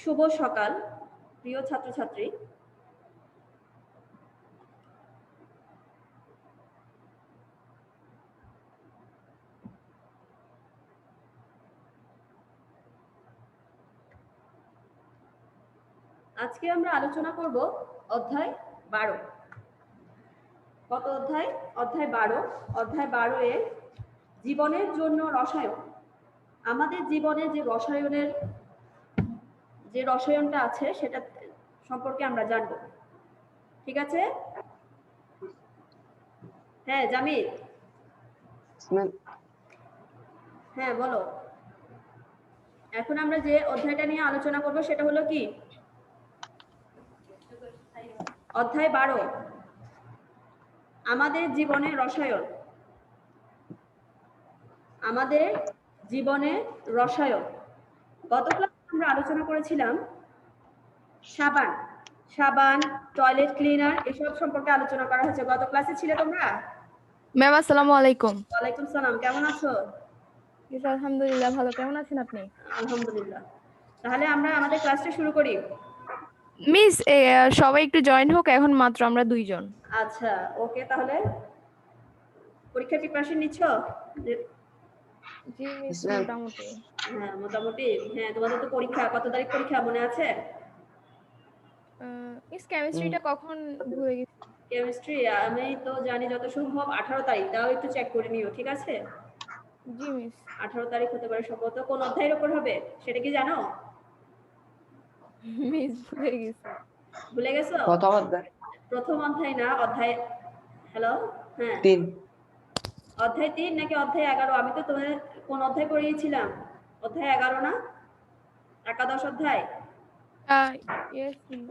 শুভ সকাল প্রিয় ছাত্রছাত্রী। আজকে আমরা আলোচনা করব অধ্যায় 12। কত অধ্যায়? অধ্যায় 12। অধ্যায় 12 এ জীবনের জন্য রসায়ন। আমাদের জীবনে যে রসায়নটা আছে সেটা সম্পর্কে আমরা জানব। ঠিক আছে? হ্যাঁ জামিল, হ্যাঁ বলো। এখন আমরা যে অধ্যায়টা নিয়ে আলোচনা করব সেটা হলো কি? অধ্যায় 12, আমাদের জীবনে রসায়ন। আমাদের জীবনে রসায়ন। গত ক্লাসে আমরা আলোচনা করেছিলাম সাবান, টয়লেট ক্লিনার এসব সম্পর্কে আলোচনা করা হয়েছে। গত ক্লাসে ছিলে তোমরা? ম্যাম আসসালামু আলাইকুম। ওয়ালাইকুম সালাম, কেমন আছো? আলহামদুলিল্লাহ ভালো, কেমন আছেন আপনি? আলহামদুলিল্লাহ। তাহলে আমরা আমাদের ক্লাসটা শুরু করি। মিস সবাই একটু জয়েন হোক, এখন মাত্র আমরা 2 জন। আচ্ছা ওকে, তাহলে পরীক্ষা প্রিপারেশন নিচ্ছ? জি মিস, মোটামুটি। হ্যাঁ মোটামুটি। হ্যাঁ তোমাদের তো পরীক্ষা, কত তারিখ পরীক্ষা মনে আছে? মিস কেমিস্ট্রিটা কখন ভুলে গেছি। কেমিস্ট্রি আমি তো জানি যত সম্ভব 18 তারিখ, তাও একটু চেক করে নিও, ঠিক আছে? জি মিস। 18 তারিখ হতে পারে সম্ভবত। কোন অধ্যায়ের উপর হবে সেটা কি জানো? মিস ভুলে গেছি। ভুলে গেছো? প্রথম অধ্যায়। প্রথম অধ্যায় না, অধ্যায়। হ্যালো, হ্যাঁ 3। অধ্যায় 3 নাকি অধ্যায় 11? আমি তো তোমাদের কোন অধ্যায় পড়িয়েছিলাম? অধ্যায় 11 না? একাদশ অধ্যায়। Yes miss.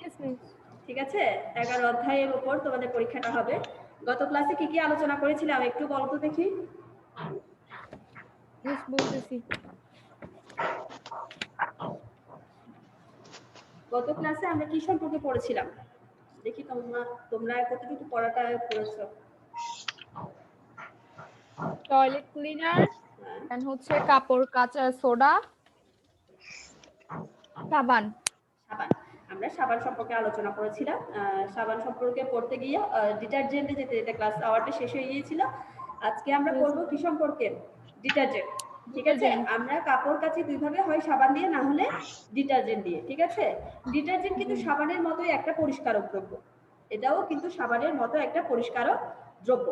Yes miss. ঠিক আছে, 11 অধ্যায়ের উপর তোমাদের পরীক্ষাটা হবে। গত ক্লাসে কি কি আলোচনা করেছিলাম একটু বলো তো দেখি। মিস বলতেছি। গত ক্লাসে আমরা কি সম্পর্কে পড়েছিলাম দেখি, তোমরা কতটুকু পড়াটা পড়েছো? টয়লেট ক্লিনার, এন্ড হচ্ছে কাপড় কাচা সোডা, সাবান। আমরা সাবান সম্পর্কে আলোচনা করেছিলাম। সাবান সম্পর্কে পড়তে গিয়ে ডিটারজেন্টে যেতে যেতে ক্লাস আওয়ারটা শেষ হয়ে গিয়েছিল। আজকে আমরা পড়ব কি সম্পর্কে? ডিটারজেন্ট। ঠিক আছে, আমরা কাপড় কাচি দুইভাবে, হয় সাবান দিয়ে না হলে ডিটারজেন্ট দিয়ে। ঠিক আছে, ডিটারজেন্ট কিন্তু সাবানের মতোই একটা পরিষ্কারক দ্রব্য। এটাও কিন্তু সাবানের মতো একটা পরিষ্কারক দ্রব্য।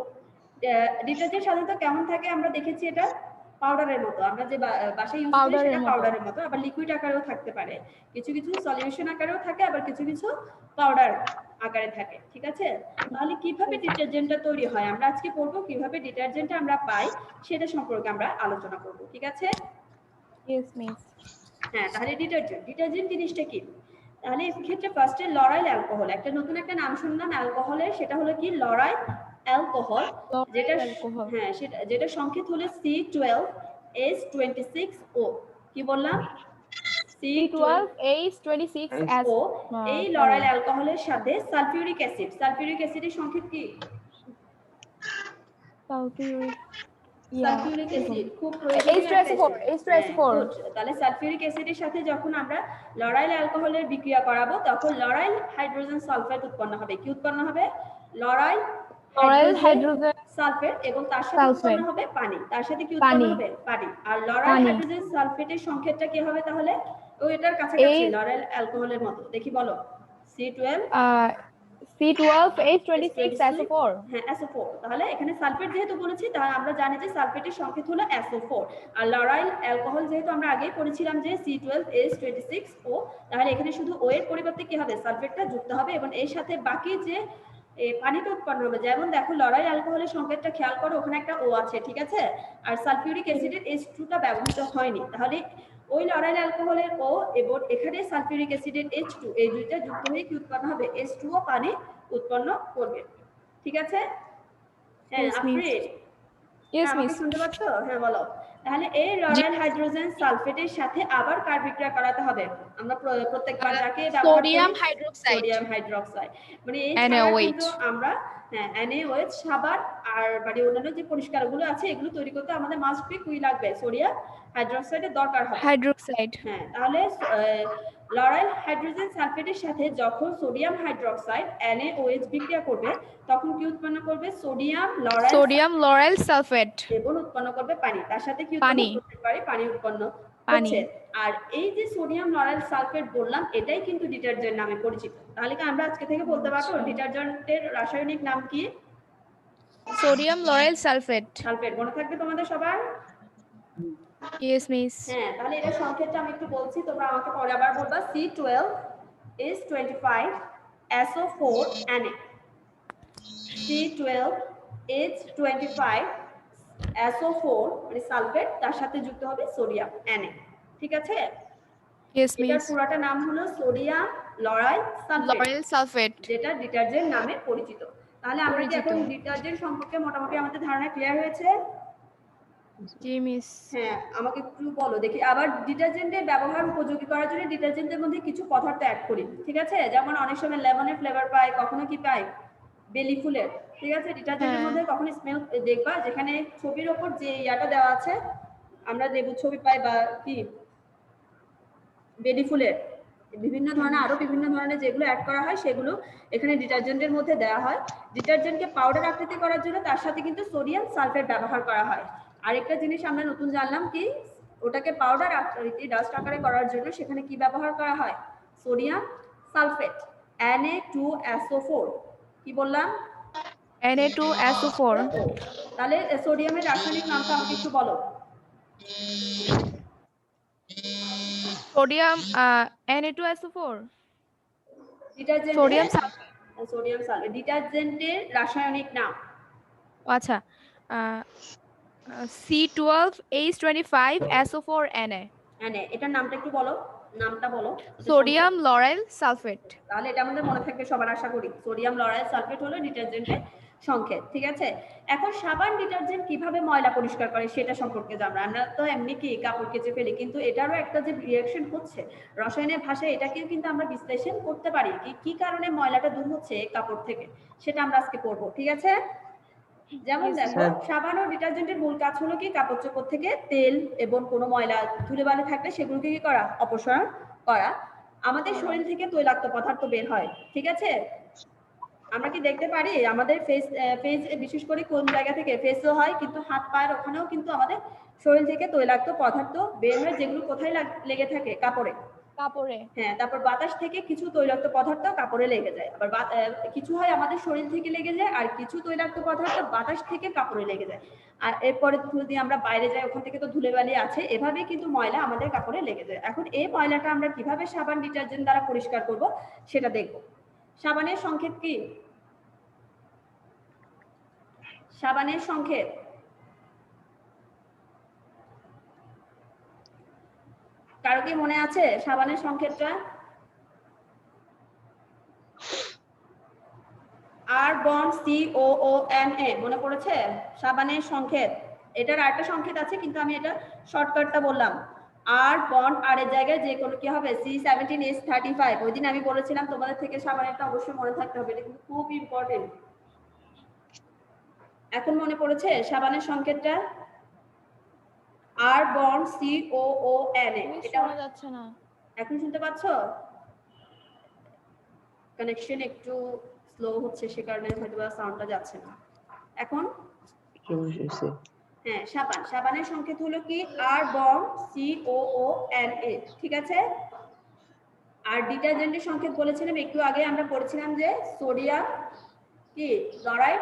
ডিটারজেন্ট সাধারণত কেমন থাকে আমরা দেখেছি, এটা পাউডারের মতো। আমরা যে বাসায় ইউজ করি সেটা পাউডারের মতো, আবার লিকুইড আকারেও থাকতে পারে, কিছু কিছু সলিউশন আকারেও থাকে, আবার কিছু কিছু পাউডার আকারে থাকে। ঠিক আছে, তাহলে কিভাবে ডিটারজেন্টটা তৈরি হয় আমরা আজকে পড়বো, কিভাবে ডিটারজেন্ট আমরা পাই সেটা সম্পর্কে আমরা আলোচনা করব। ঠিক আছে? Yes miss. হ্যাঁ, তাহলে ডিটারজেন্ট জিনিসটা কি? তাহলে এই ক্ষেত্রে ফার্স্টে লরাইল অ্যালকোহল, একটা নতুন একটা নাম শুনলাম অ্যালকোহলের, সেটা হলো কি লরাইল অ্যালকোহল। যেটা সংকেত হলো C12H26O। কি বললাম? C12H26O। এই লরাইল অ্যালকোহলের সাথে সালফিউরিক অ্যাসিডের সংকেত কি? সালফিউরিক অ্যাসিড, খুব H2SO4। তাহলে সালফিউরিক অ্যাসিডের সাথে যখন আমরা লরাইল অ্যালকোহলের বিক্রিয়া করাবো তখন লরাইল হাইড্রোজেন সালফাইড উৎপন্ন হবে। কি উৎপন্ন হবে? লরাইল হাইড্রোজেন সালফেট, এবং তার সাথে উৎপন্ন হবে পানি। তার সাথে কি উৎপন্ন হবে? পানি। আর লরাইল হাইড্রোজেন সালফেটের সংকেতটা কি হবে তাহলে? এটার কাছাকাছি লরাইল অ্যালকোহলের মতো। দেখি বলো। C12H26SO4। হ্যাঁ SO4। তাহলে এখানে সালফেট যেহেতু বলেছি, তাহলে আমরা জানি যে সালফেটের সংকেত হলো SO4। আর লরাইল অ্যালকোহল যেহেতু আমরা আগেই পড়েছিলাম যে C12H26O, তাহলে এখানে শুধু O এর পরিবর্তে কি হবে? সালফেটটা যুক্ত হবে, এবং এর সাথে বাকি যে পানিটা উৎপন্ন হবে। যেমন দেখো লরাইল অ্যালকোহলের সংকেতটা খেয়াল করো, ওখানে একটা O আছে, ঠিক আছে, আর সালফিউরিক অ্যাসিডের H2টা ব্যবহৃত হয়নি। তাহলে ওই লরাইল অ্যালকোহলের O এবং এখানে সালফিউরিক অ্যাসিডের H2, এই দুইটা যুক্ত হয়ে কি উৎপন্ন হবে? H2O পানি উৎপন্ন করবে। ঠিক আছে? হ্যাঁ আফরিন, আমাকে শুনতে পাচ্ছ? হ্যাঁ বলো। তাহলে এই লরাইল হাইড্রোজেন সালফেটের সাথে আবার কার বিক্রিয়া করাতে হবে? আমরা প্রত্যেকবার যাকে সোডিয়াম হাইড্রোক্সাইড, মানে এই ছাড়া কিন্তু আমরা হ্যাঁ NaOH সাবান আর মানে অন্যান্য যে পরিষ্কারগুলো আছে এগুলো তৈরি করতে আমাদের মাস্ট বি কি লাগবে, সোডিয়াম হাইড্রোক্সাইডের দরকার হবে। হাইড্রোক্সাইড। হ্যাঁ তাহলে লরাইল হাইড্রোজেন সালফেটের সাথে যখন সোডিয়াম হাইড্রোক্সাইড NaOH বিক্রিয়া করবে তখন কি উৎপন্ন করবে, সোডিয়াম লরাইল সালফেট এবং উৎপন্ন করবে পানি। তার সাথে কি পানি। উৎপন্ন করতে পারে, পানি উৎপন্ন পানি। হচ্ছে। আর এই যে সোডিয়াম লরাইল সালফেট বললাম এটাই কিন্তু ডিটারজেন্ট নামে পরিচিত। তাহলে কি আমরা আজকে থেকে বলতে পারবো আচ্ছা। ডিটারজেন্টের রাসায়নিক নাম কি? Sodium lauryl sulphate. সালফেট মনে থাকবে তোমাদের সবার? Yes miss. হ্যাঁ তাহলে এটা সংক্ষেপটা আমি একটু বলছি, তোমরা আমাকে পরে আবার বলবা। C12H25SO4 Na, C12H25SO4 মানে সালফেট, তার সাথে যুক্ত হবে সোডিয়াম Na, ঠিক আছে? ইয়েস এটার মিস। পুরোটা নাম হলো সোডিয়াম লরাইল লরাইল সালফেট, যেটা ডিটারজেন্ট নামে পরিচিত। তাহলে আমরা কি এখন ডিটারজেন্ট সম্পর্কে মোটামুটি আমাদের ধারণা ক্লিয়ার হয়েছে? জি মিস। হ্যাঁ আমাকে একটু বলো দেখি। আবার ডিটারজেন্টের ব্যবহার উপযোগী করার জন্য ডিটারজেন্টের মধ্যে কিছু পদার্থ অ্যাড করি, ঠিক আছে? যেমন অনেক সময় লেমনের ফ্লেভার পাই, কখনো কি পাই বেলি ফুলের, ঠিক আছে? ডিটারজেন্টের মধ্যে কখনো স্মেল দেখবা যেখানে ছবির ওপর যে ইয়াটা দেওয়া আছে আমরা লেবু ছবি পাই বা কি বেলি ফুলের বিভিন্ন ধরনের আরো বিভিন্ন ধরনের যেগুলো অ্যাড করা হয় সেগুলো এখানে ডিটারজেন্টের মধ্যে দেওয়া হয়। ডিটারজেন্টকে পাউডার আকৃতি করার জন্য তার সাথে কিন্তু সোডিয়াম সালফেট ব্যবহার করা হয়। আরেকটা জিনিস আমরা নতুন জানলাম কি, ওটাকে পাউডার আকৃতি ডাস্ট আকারে করার জন্য সেখানে কি ব্যবহার করা হয়, সোডিয়াম সালফেট Na2SO4। কি বললাম? Na2SO4। তাহলে সোডিয়ামের রাসায়নিক নামটা আমাকে একটু বলো। Sodium Na2SO4 detergent, sodium sodium sulphate ডিটারজেন্টের রাসায়নিক নাম। আচ্ছা, C12H25SO4Na। এটার নামটা একটু বলো, নামটা বলো। Sodium lauryl sulphate. তাহলে এটা আমাদের মনে থাকবে সবার, আশা করি। সোডিয়াম লরাইল সালফেট হলো ডিটারজেন্টের সংকেত, ঠিক আছে? এখন সাবান ডিটারজেন্ট কিভাবে ময়লা পরিষ্কার করে সেটা সম্পর্কে জানবো। আমরা তো এমনি কি কাপড় কেচে ফেলি, কিন্তু এটারও একটা যে রিঅ্যাকশন হচ্ছে রসায়নের ভাষায়, এটাকেও কিন্তু আমরা বিশ্লেষণ করতে পারি কি কারণে ময়লাটা দূর হচ্ছে কাপড় থেকে, সেটা আমরা আজকে পড়বো, ঠিক আছে? যেমন দেখো সাবান ও ডিটারজেন্টের মূল কাজ হলো কি কাপড় চোপড় থেকে তেল এবং কোনো ময়লা ধুলোবালি থাকলে সেগুলোকে কি করা, অপসারণ করা। আমাদের শরীর থেকে তৈলাক্ত পদার্থ বের হয়, ঠিক আছে? আমরা কি দেখতে পারি আমাদের ফেস বিশেষ করে কোন জায়গা থেকে, ফেসও হয় কিন্তু হাত পায়ের ওখানেও কিন্তু আমাদের শরীর থেকে তৈলাক্ত পদার্থ বের হয়, যেগুলো কোথায় লেগে থাকে, কাপড়ে। হ্যাঁ তারপর বাতাস থেকে কিছু তৈলাক্ত পদার্থ কাপড়ে লেগে যায়, আবার কিছু হয় আমাদের শরীর থেকে লেগে যায়, আর কিছু তৈলাক্ত পদার্থ বাতাস থেকে কাপড়ে লেগে যায়। আর এরপরে যদি আমরা বাইরে যাই ওখান থেকে তো ধুলোবালি আছে, এভাবেই কিন্তু ময়লা আমাদের কাপড়ে লেগে যায়। এখন এই ময়লাটা আমরা কিভাবে সাবান ডিটারজেন্ট দ্বারা পরিষ্কার করব সেটা দেখব। সাবানের সংক্ষেপ কি? সাবানের সংক্ষেপ কারো কি মনে আছে সাবানের সংক্ষেপটা? RBONCOONA মনে পড়েছে সাবানের সংকেত? এটার আরেকটা সংকেত আছে কিন্তু আমি এটা শর্টকাটটা বললাম। আর বন্ড আর এর জায়গায় যে কোনো কি হবে C17H35। ওই দিন আমি বলেছিলাম তোমাদের থেকে সাবানেরটা অবশ্যই মনে থাকতে হবে, এটা কিন্তু খুব ইম্পর্টেন্ট। এখন মনে পড়েছে সাবানের সংকেতটা? আর বন্ড COONA। এটা শোনা যাচ্ছে না। এখন শুনতে পাচ্ছো? কানেকশন একটু স্লো হচ্ছে সে কারণে হয়তো সাউন্ডটা যাচ্ছে না। এখন হ্যাঁ সাবানের সংকেত হলো কি আর বন্ড COONA, ঠিক আছে? আর ডিটারজেন্টের সংকেত বলেছিলাম একটু আগে আমরা পড়েছিলাম যে সোডিয়াম কি lauryl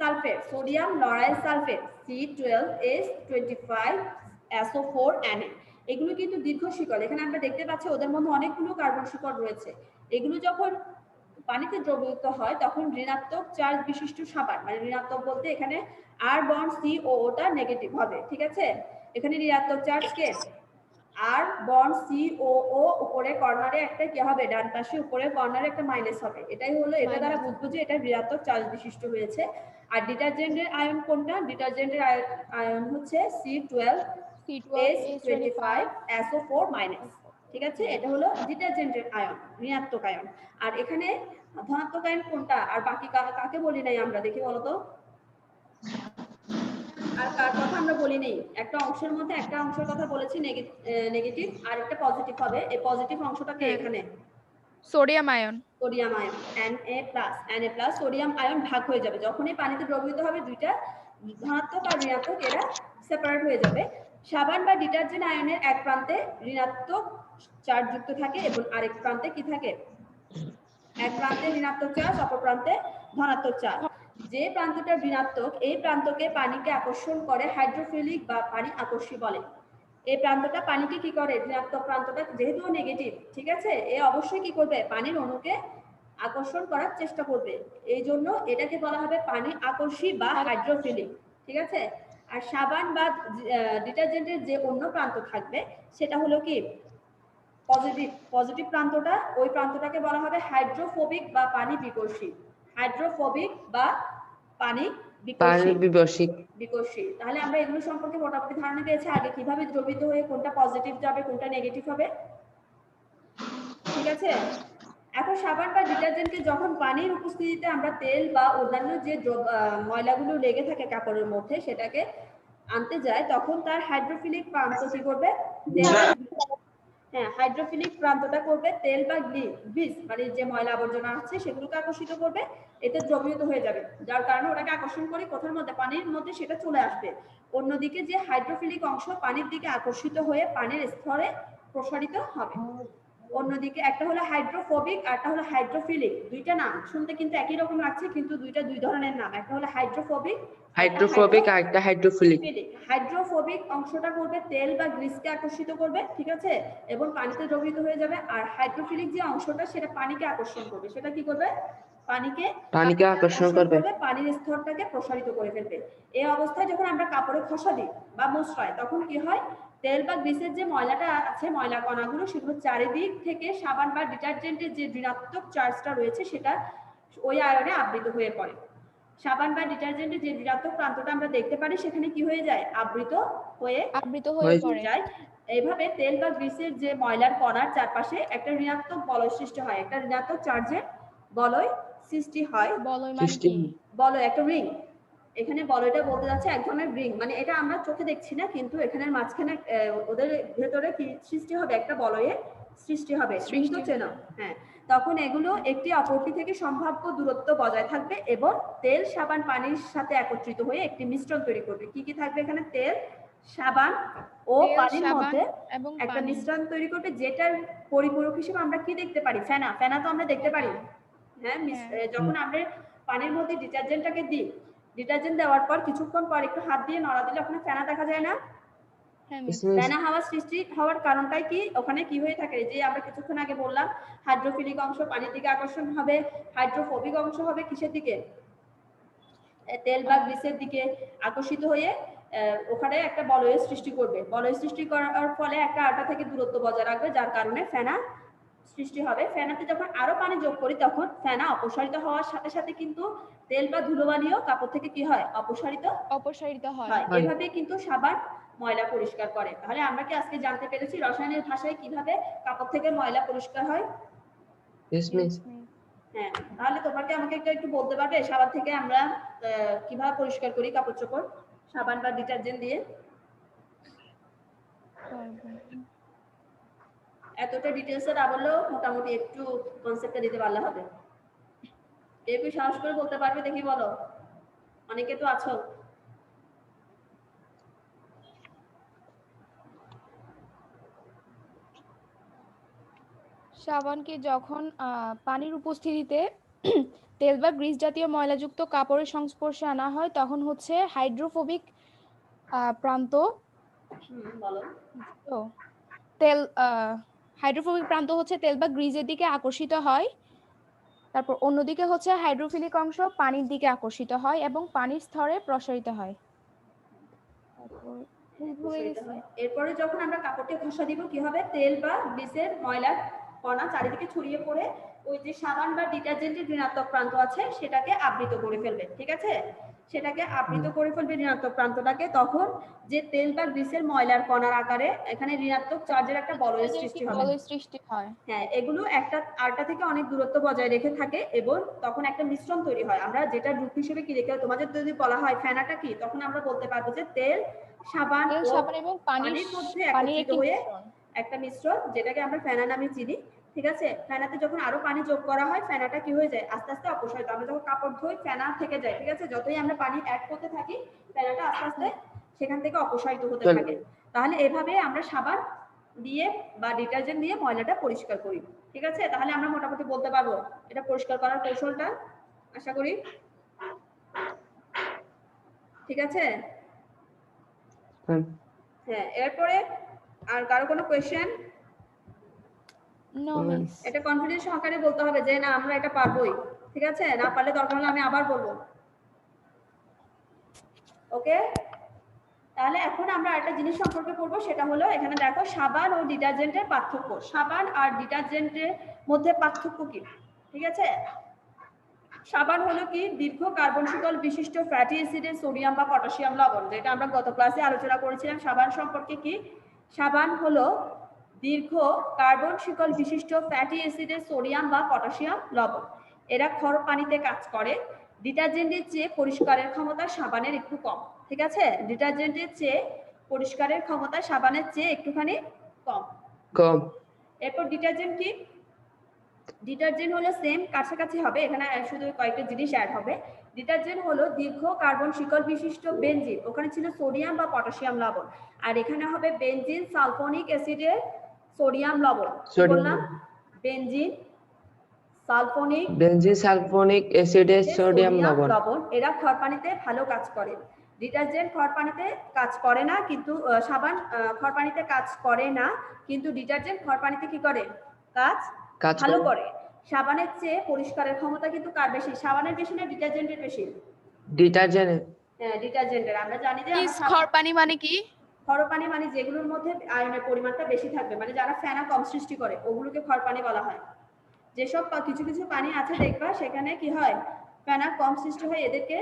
sulphate, sodium lauryl sulphate C12H25SO4Na। এগুলো কিন্তু দীর্ঘ শিকল, এখানে আমরা দেখতে পাচ্ছি ওদের মধ্যে অনেকগুলো কার্বন শিকল রয়েছে। এগুলো যখন পানিতে দ্রবীভূত হয় তখন ঋণাত্মক চার্জ বিশিষ্ট সাবান, মানে ঋণাত্মক বলতে এখানে আর বন্ড COOটা নেগেটিভ হবে, ঠিক আছে? এখানে ঋণাত্মক চার্জ কে আর বন্ড COO উপরে কর্নারে একটা কি হবে, ডান পাশে উপরে কর্নারে একটা মাইনাস হবে। এটাই হলো, এটা দ্বারা বুঝবো যে এটা ঋণাত্মক চার্জ বিশিষ্ট হয়েছে। আর ডিটারজেন্টের আয়ন কোনটা? ডিটারজেন্টের আয়ন হচ্ছে C12H25SO4-, ঠিক আছে? এটা হলো ডিটারজেন্টের আয়ন, ঋণাত্মক আয়ন। আর এখানে ধনাত্মক আয়ন কোনটা আর বাকি কাকে বলি নাই আমরা, দেখি বলো তো। আর কার কথা আমরা বলি নেই? একটা অংশের মধ্যে একটা অংশের কথা বলেছি নেগেটিভ, আর একটা পজিটিভ হবে। এই পজিটিভ অংশটাকে এখানে sodium ion. Sodium ion Na+, sodium ion ভাগ হয়ে যাবে যখনই পানিতে দ্রবীভূত হবে, দুইটা ধনাত্মক আর ঋণাত্মক এরা সেপারেট হয়ে যাবে। সাবান বা ডিটারজেন্ট আয়নের এক প্রান্তে ঋণাত্মক চার্জ যুক্ত থাকে এবং আরেক প্রান্তে কি থাকে? এক প্রান্তে ঋণাত্মক চার্জ, অপর প্রান্তে ধনাত্মক চার্জ। যে প্রান্তটা ঋণাত্মক এই প্রান্তকে পানিকে আকর্ষণ করে হাইড্রোফিলিক বা পানি আকর্ষী বলে। এই প্রান্তটা পানিকে কি করে? ঋণাত্মক প্রান্তটা যেহেতু নেগেটিভ, ঠিক আছে, এ অবশ্যই কি করবে? পানির অণুকে আকর্ষণ করার চেষ্টা করবে। এই জন্য এটাকে বলা হবে পানি আকর্ষী বা হাইড্রোফিলিক, ঠিক আছে। আর সাবান বা ডিটারজেন্টের যে অন্য প্রান্ত থাকবে সেটা হলো কি? পজিটিভ প্রান্তটা, ওই প্রান্তটাকে বলা হবে হাইড্রোফোবিক বা পানি বিকর্ষী। হাইড্রোফোবিক বা পানি বিকর্ষী। তাহলে আমরা এগুলো সম্পর্কে মোটামুটি ধারণা পেয়েছি আগে কিভাবে দ্রবীভূত হয়ে কোনটা পজিটিভ যাবে কোনটা নেগেটিভ হবে, ঠিক আছে। এখন সাবান বা ডিটারজেন্টকে যখন পানির উপস্থিতিতে আমরা তেল বা অন্যান্য যে ময়লাগুলো লেগে থাকে কাপড়ের মধ্যে সেটাকে আনতে যায়, তখন তার হাইড্রোফিলিক প্রান্ত কি করবে? হ্যাঁ, হাইড্রোফিলিক প্রান্তটা করবে তেল বা গ্লিস, মানে যে ময়লা আবর্জনা আছে সেগুলোকে আকর্ষিত করবে, এতে দ্রবীভূত হয়ে যাবে, যার কারণে ওটাকে আকর্ষণ করে কোথার মধ্যে? পানির মধ্যে সেটা চলে আসবে। অন্যদিকে যে হাইড্রোফিলিক অংশ পানির দিকে আকর্ষিত হয়ে পানির স্তরে প্রসারিত হবে। অন্যদিকে একটা হলো হাইড্রোফোবিক আর একটা হলো হাইড্রোফিলিক। দুইটা নাম শুনতে কিন্তু একই রকম লাগছে, কিন্তু দুইটা দুই ধরনের নাম। একটা হলো হাইড্রোফোবিক আর একটা হাইড্রোফিলিক। হাইড্রোফোবিক অংশটা করবে তেল বা গ্রিসকে আকর্ষিত করবে, ঠিক আছে, এবং পানিতে দ্রবীভূত হয়ে যাবে। আর হাইড্রোফিলিক যে অংশটা সেটা পানিকে আকর্ষণ করবে, সেটা কি করবে? পানিকে আকর্ষণ করবে, পানির স্তরটাকে প্রসারিত করে ফেলবে। এই অবস্থায় যখন আমরা কাপড়ে ঘষা দিই বা মোছড়াই তখন কি হয়? তেল বা গ্রিসের যে ময়লাটা আছে, ময়লা কণাগুলো, সেগুলো চারিদিক থেকে সাবান বা ডিটারজেন্টের যে ঋণাত্মক চার্জটা রয়েছে সেটা ওই আয়নে আবৃত হয়ে পড়ে। সাবান বা ডিটারজেন্টের যে ঋণাত্মক প্রান্তটা আমরা দেখতে পারি সেখানে কি হয়ে যায়? আবৃত হয়ে যায়। এইভাবে তেল বা গ্রিসের যে ময়লার কণার চারপাশে একটা ঋণাত্মক বলয় সৃষ্টি হয়, একটা ঋণাত্মক চার্জের বলয় সৃষ্টি হয়। বলয় একটা রিং, এখানে বলয়টা বলতে যাচ্ছে এক ধরনের রিং, মানে এটা আমরা চোখে দেখছি না, কিন্তু এখানের মাঝখানে ওদের ভেতরে কি সৃষ্টি হবে? একটা বলয়ের সৃষ্টি হবে। রিং তো চেনো? হ্যাঁ। তখন এগুলো একটি অপরটি থেকে সম্ভাব্য দূরত্ব বজায় থাকবে এবং তেল সাবান পানির সাথে একত্রিত হয়ে একটি মিশ্রণ তৈরি করবে। কি কি থাকবে এখানে? তেল, সাবান ও পানির মধ্যে একটা মিশ্রণ তৈরি করবে, যেটার পরিপূরক হিসেবে আমরা কি দেখতে পারি? ফেনা। ফেনা তো আমরা দেখতে পারি। হ্যাঁ, যখন আমরা পানির মধ্যে ডিটারজেন্টটাকে দিই, ডিটারজেন্ট দেওয়ার পর কিছুক্ষণ পর একটু হাত দিয়ে নড়া দিলে ওখানে ফেনা দেখা যায় না? ফেনা হাওয়া সৃষ্টি হওয়ার কারণটাই কি? ওখানে কি হয়ে থাকে? যে আমরা কিছুক্ষণ আগে বললাম হাইড্রোফিলিক অংশ পানির দিকে আকর্ষণ হবে, হাইড্রোফোবিক অংশ হবে কিসের দিকে? তেল বা গ্রিসের দিকে আকর্ষিত হয়ে ওখানে একটা বলয়ের সৃষ্টি করবে। বলয় সৃষ্টি করার ফলে একটা আটা থেকে দূরত্ব বজায় রাখবে, যার কারণে ফেনা সৃষ্টি হবে। ফেনাতে যখন আরো পানি যোগ করি তখন ফেনা অপসারিত হওয়ার সাথে সাথে কিন্তু তেল বা ধুলোবালিও কাপড় থেকে কি হয়? অপসারিত হয়। এভাবে কিন্তু সাবান ময়লা পরিষ্কার করে। তাহলে আমরা কি আজকে জানতে পেরেছি রসায়নের ভাষায় কিভাবে কাপড় থেকে ময়লা পরিষ্কার হয়? হ্যাঁ, তাহলে তোমরা কি আমাকে একটু বলতে পারবে সাবান থেকে আমরা কিভাবে পরিষ্কার করি কাপড় চোপড় সাবান বা ডিটারজেন্ট দিয়ে? এতটা ডিটেইলসে না বললেও মোটামুটি একটু কনসেপ্টটা দিতে পারলে হবে। কেউ কি সাহস করে বলতে পারবে? দেখি বলো, অনেকে তো আছো। সাবানকে যখন পানির উপস্থিতিতে তেল বা গ্রিস জাতীয় ময়লাযুক্ত কাপড়ের সংস্পর্শে আনা হয় তখন হচ্ছে হাইড্রোফোবিক প্রান্ত হাইড্রোফোবিক প্রান্ত হচ্ছে তেল বা গ্রিজের দিকে আকর্ষিত হয়। তারপর অন্যদিকে হচ্ছে হাইড্রোফিলিক অংশ পানির দিকে আকর্ষিত হয় এবং পানির স্তরে প্রসারিত হয়। এরপরে যখন আমরা কাপড়কে ঘষা দিব কি হবে? তেল বা গ্রিসের ময়লার কণা চারিদিকে ছড়িয়ে পড়ে ওই যে সাবান বা ডিটারজেন্টের ঋণাত্মক প্রান্ত আছে সেটাকে আবৃত করে ফেলবে, ঠিক আছে। সেটাকে আবৃত করে ফেলবে ঋণাত্মক প্রান্তটাকে, তখন যে তেল বা গ্রিসের ময়লার কণার আকারে এখানে ঋণাত্মক চার্জের একটা বলয়ের সৃষ্টি হবে। বলয়ের সৃষ্টি হয়। হ্যাঁ, এগুলো একটা আরেকটা থেকে অনেক দূরত্ব বজায় রেখে থাকে এবং তখন একটা মিশ্রণ তৈরি হয়। আমরা যেটা রূপ হিসেবে কি রেখে, তোমাদের যদি বলা হয় ফেনাটা কি, তখন আমরা বলতে পারবো যে তেল, সাবান ও এবং পানির মধ্যে পানির একত্রিত একটি হয়ে মিশ্রণ। একটা মিশ্রণ, যেটাকে আমরা ফেনা নামে চিনি। ঠিক আছে, ফেনাতে যখন আরো পানি যোগ করা হয়, ফেনাটা কি হয়ে যায়, আস্তে আস্তে অপসারিত। আমরা যখন কাপড় ধুই, ফেনা থেকে যায়। ঠিক আছে, যতই আমরা পানি অ্যাড করতে থাকি, ফেনাটা আস্তে আস্তে সেখান থেকে অপসারিত হতে থাকে। তাহলে এভাবে আমরা সাবান দিয়ে বা ডিটারজেন্ট দিয়ে ময়লাটা পরিষ্কার করি। ঠিক আছে, তাহলে আমরা মোটামুটি বলতে পারবো এটা পরিষ্কার করার কৌশলটা, আশা করি। ঠিক আছে, হ্যাঁ। এরপরে আর কারো কোনো কোয়েশ্চেন? No miss. এটা কনফিডেন্স সহকারে বলতে হবে যে না আমরা এটা পারবোই। ঠিক আছে, না পারলে দরকার হলে আমি আবার বলবো। ওকে, তাহলে এখন আমরা একটা জিনিস সম্পর্কে পড়বো, সেটা হলো এখানে দেখো সাবান ও ডিটারজেন্টের পার্থক্য। সাবান আর ডিটারজেন্টের মধ্যে পার্থক্য কি? ঠিক আছে, সাবান হলো কি দীর্ঘ কার্বন শিকল বিশিষ্ট ফ্যাটি অ্যাসিডের সোডিয়াম বা পটাশিয়াম লবণ, যেটা আমরা গত ক্লাসে আলোচনা করেছিলাম। সাবান সম্পর্কে কি, সাবান হলো দীর্ঘ কার্বন শিকল বিশিষ্ট ফ্যাটি অ্যাসিডের সোডিয়াম বা পটাশিয়াম লবণ। এরা খর পানিতে কাজ করে। ডিটারজেন্টের চেয়ে পরিষ্কারের ক্ষমতা সাবানের একটু কম। ঠিক আছে, ডিটারজেন্টের চেয়ে পরিষ্কারের ক্ষমতা সাবানের চেয়ে একটুখানি কম। এরপর ডিটারজেন্ট কি, ডিটারজেন্ট হলো সেম, কাছাকাছি হবে, এখানে শুধু কয়েকটা জিনিস অ্যাড হবে। ডিটারজেন্ট হলো দীর্ঘ কার্বন শিকল বিশিষ্ট বেনজিন, ওখানে ছিল সোডিয়াম বা পটাশিয়াম লবণ, আর এখানে হবে বেনজিন সালফোনিক অ্যাসিডের সোডিয়াম লবণ। কি বললাম? বেনজিন সালফোনিক অ্যাসিডের সোডিয়াম লবণ। এরা খড়পানিতে ভালো কাজ করে। ডিটারজেন্ট খড়পানিতে কাজ করে না, কিন্তু সাবান খড়পানিতে কাজ করে না, কিন্তু ডিটারজেন্ট খড়পানিতে কি করে, কাজ ভালো করে। সাবানের চেয়ে পরিষ্কারের ক্ষমতা কিন্তু কার বেশি? সাবানের বেশি না ডিটারজেন্টের বেশি? ডিটারজেন্টের। হ্যাঁ, ডিটারজেন্টের। আমরা জানি যে খড়পানি মানে কি? খড়পানি মানে যেগুলোর মধ্যে আয়রনের পরিমাণটা বেশি থাকবে, মানে যারা ফেনা কম সৃষ্টি করে ওগুলোকে খড়পানি বলা হয়। যেসব কিছু কিছু পানি আছে দেখবা সেখানে কি হয়, ফেনা কম সৃষ্টি হয়, এদেরকে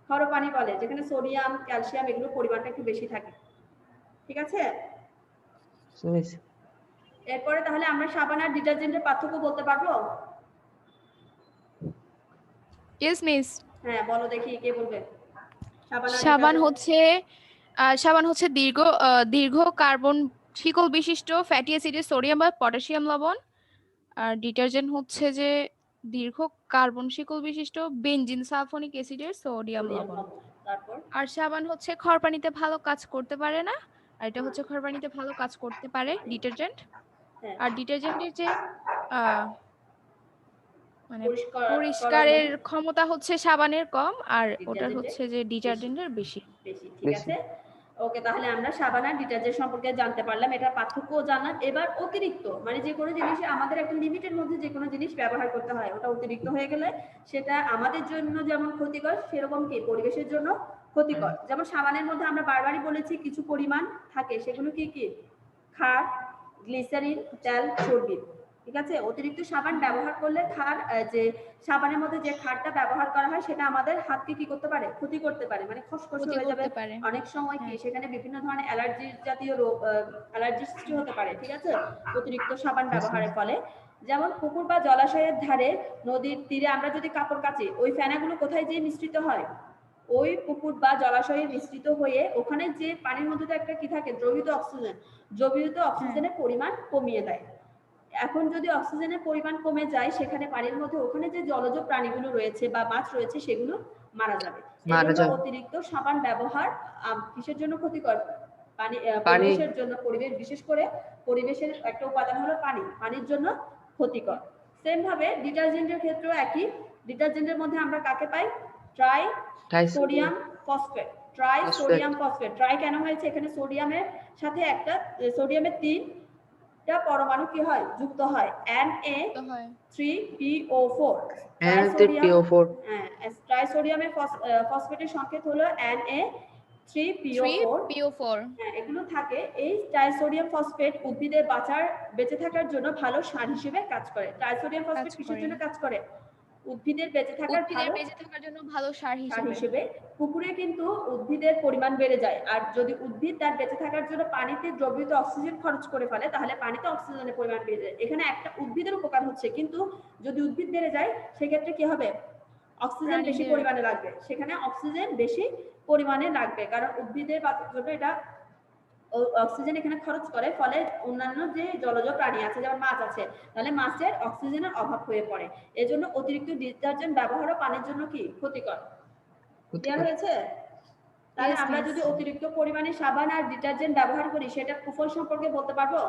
খড় পানি বলে, যেখানে সোডিয়াম ক্যালসিয়াম এগুলোর পরিমাণটা একটু বেশি থাকে। ঠিক আছে, এরপরে তাহলে আমরা সাবান আর ডিটারজেন্টের পার্থক্য বলতে পারবো? Yes miss. হ্যাঁ, বলো দেখি কে বলবে। সাবান হচ্ছে দীর্ঘ কার্বন শিকল বিশিষ্ট ফ্যাটি অ্যাসিডের সোডিয়াম বা পটাশিয়াম লবণ, আর ডিটারজেন্ট হচ্ছে যে দীর্ঘ কার্বন শিকল বিশিষ্ট বেনজিন সালফোনিক অ্যাসিডের সোডিয়াম লবণ। তারপর আর সাবান হচ্ছে খড়পানিতে ভালো কাজ করতে পারে না, আর এটা হচ্ছে খড়পানিতে ভালো কাজ করতে পারে ডিটারজেন্ট। আর ডিটারজেন্টের যে মানে পরিষ্কারের ক্ষমতা হচ্ছে সাবানের কম, আর ওটার হচ্ছে যে ডিটারজেন্টের বেশি। ঠিক আছে, ওকে, তাহলে আমরা সাবান আর ডিটারজেন্ট সম্পর্কে জানতে পারলাম, এটা পার্থক্যও জানলাম। এবার অতিরিক্ত মানে যে কোনো জিনিস আমাদের একটা লিমিটের মধ্যে যে কোনো জিনিস ব্যবহার করতে হয়, ওটা অতিরিক্ত হয়ে গেলে সেটা আমাদের জন্য যেমন ক্ষতিকর, সেরকম কি পরিবেশের জন্য ক্ষতিকর। যেমন সাবানের মধ্যে আমরা বারবারই বলেছি কিছু পরিমাণ থাকে, সেগুলো কি কি, ক্ষার, গ্লিসারিন, তেল, চর্বি। ঠিক আছে, অতিরিক্ত সাবান ব্যবহার করলে ক্ষার, যে সাবানের মধ্যে যে ক্ষারটা ব্যবহার করা হয় সেটা আমাদের হাতকে কি করতে পারে, ক্ষতি করতে পারে, মানে খসখসে হয়ে যাবে অনেক সময়, কি সেখানে বিভিন্ন ধরনের অ্যালার্জি জাতীয় রোগ, অ্যালার্জি সৃষ্টি হতে পারে। ঠিক আছে, অতিরিক্ত সাবান ব্যবহারের ফলে। যেমন পুকুর বা জলাশয়ের ধারে, নদীর তীরে আমরা যদি কাপড় কাচি, ওই ফেনাগুলো কোথায় যেয়ে মিশ্রিত হয়, ওই পুকুর বা জলাশয়ে মিশ্রিত হয়ে ওখানে যে পানির মধ্যে তো একটা কি থাকে, দ্রবীভূত অক্সিজেনের পরিমাণ কমিয়ে দেয়। এখন যদি অক্সিজেনের পরিমাণ কমে যায় সেখানে পানির মধ্যে, ওখানে যে জলজ প্রাণীগুলো রয়েছে বা মাছ রয়েছে সেগুলো মারা যাবে। অতিরিক্ত সাবান ব্যবহার কিসের জন্য ক্ষতিকর? পরিবেশের জন্য। পরিবেশ, বিশেষ করে পরিবেশের একটা উপাদান হলো পানি, পানির জন্য ক্ষতিকর। সেম ভাবে ডিটারজেন্টের ক্ষেত্রেও একই। ডিটারজেন্টের মধ্যে আমরা কাকে পাই? Trisodium phosphate. ট্রাই কেন হয়েছে? এখানে সোডিয়ামের সাথে একটা সোডিয়ামের 3টা পরমাণু কি হয়, যুক্ত হয়, Na3PO4। ট্রাইসোডিয়ামের ফসফেটের সংকেত হলো Na3PO4। হ্যাঁ, এগুলো থাকে। এই ট্রাইসোডিয়াম ফসফেট উদ্ভিদের বেঁচে থাকার জন্য ভালো সার হিসেবে কাজ করে। ট্রাইসোডিয়াম ফসফেট কিসের জন্য কাজ করে? উদ্ভিদের বেঁচে থাকার উদ্ভিদের ভালো বেঁচে থাকার জন্য ভালো সার সার হিসেবে। হিসেবে পুকুরে কিন্তু উদ্ভিদের পরিমাণ বেড়ে যায়, আর যদি উদ্ভিদ তার বেঁচে থাকার জন্য পানিতে দ্রবীভূত অক্সিজেন খরচ করে ফেলে তাহলে পানিতে অক্সিজেনের পরিমাণ বেড়ে যায়। এখানে একটা উদ্ভিদের উপকার হচ্ছে, কিন্তু যদি উদ্ভিদ বেড়ে যায় সেক্ষেত্রে কি হবে, অক্সিজেন বেশি প্রাণীদের- পরিমাণে লাগবে, সেখানে অক্সিজেন বেশি পরিমাণে লাগবে, কারণ উদ্ভিদের বাঁচার জন্য এটা অক্সিজেন এখানে খরচ করে, ফলে অন্যান্য যে জলজ প্রাণী আছে যেমন মাছ আছে, তাহলে মাছের অক্সিজেনের অভাব হয়ে পড়ে। এজন্য অতিরিক্ত ডিটারজেন্ট ব্যবহারও পানির জন্য কি ক্ষতিকর। ক্লিয়ার হয়েছে? তাহলে Yes, আমরা miss. যদি অতিরিক্ত পরিমাণে সাবান আর ডিটারজেন্ট ব্যবহার করি সেটার কুফল সম্পর্কে বলতে পারবো?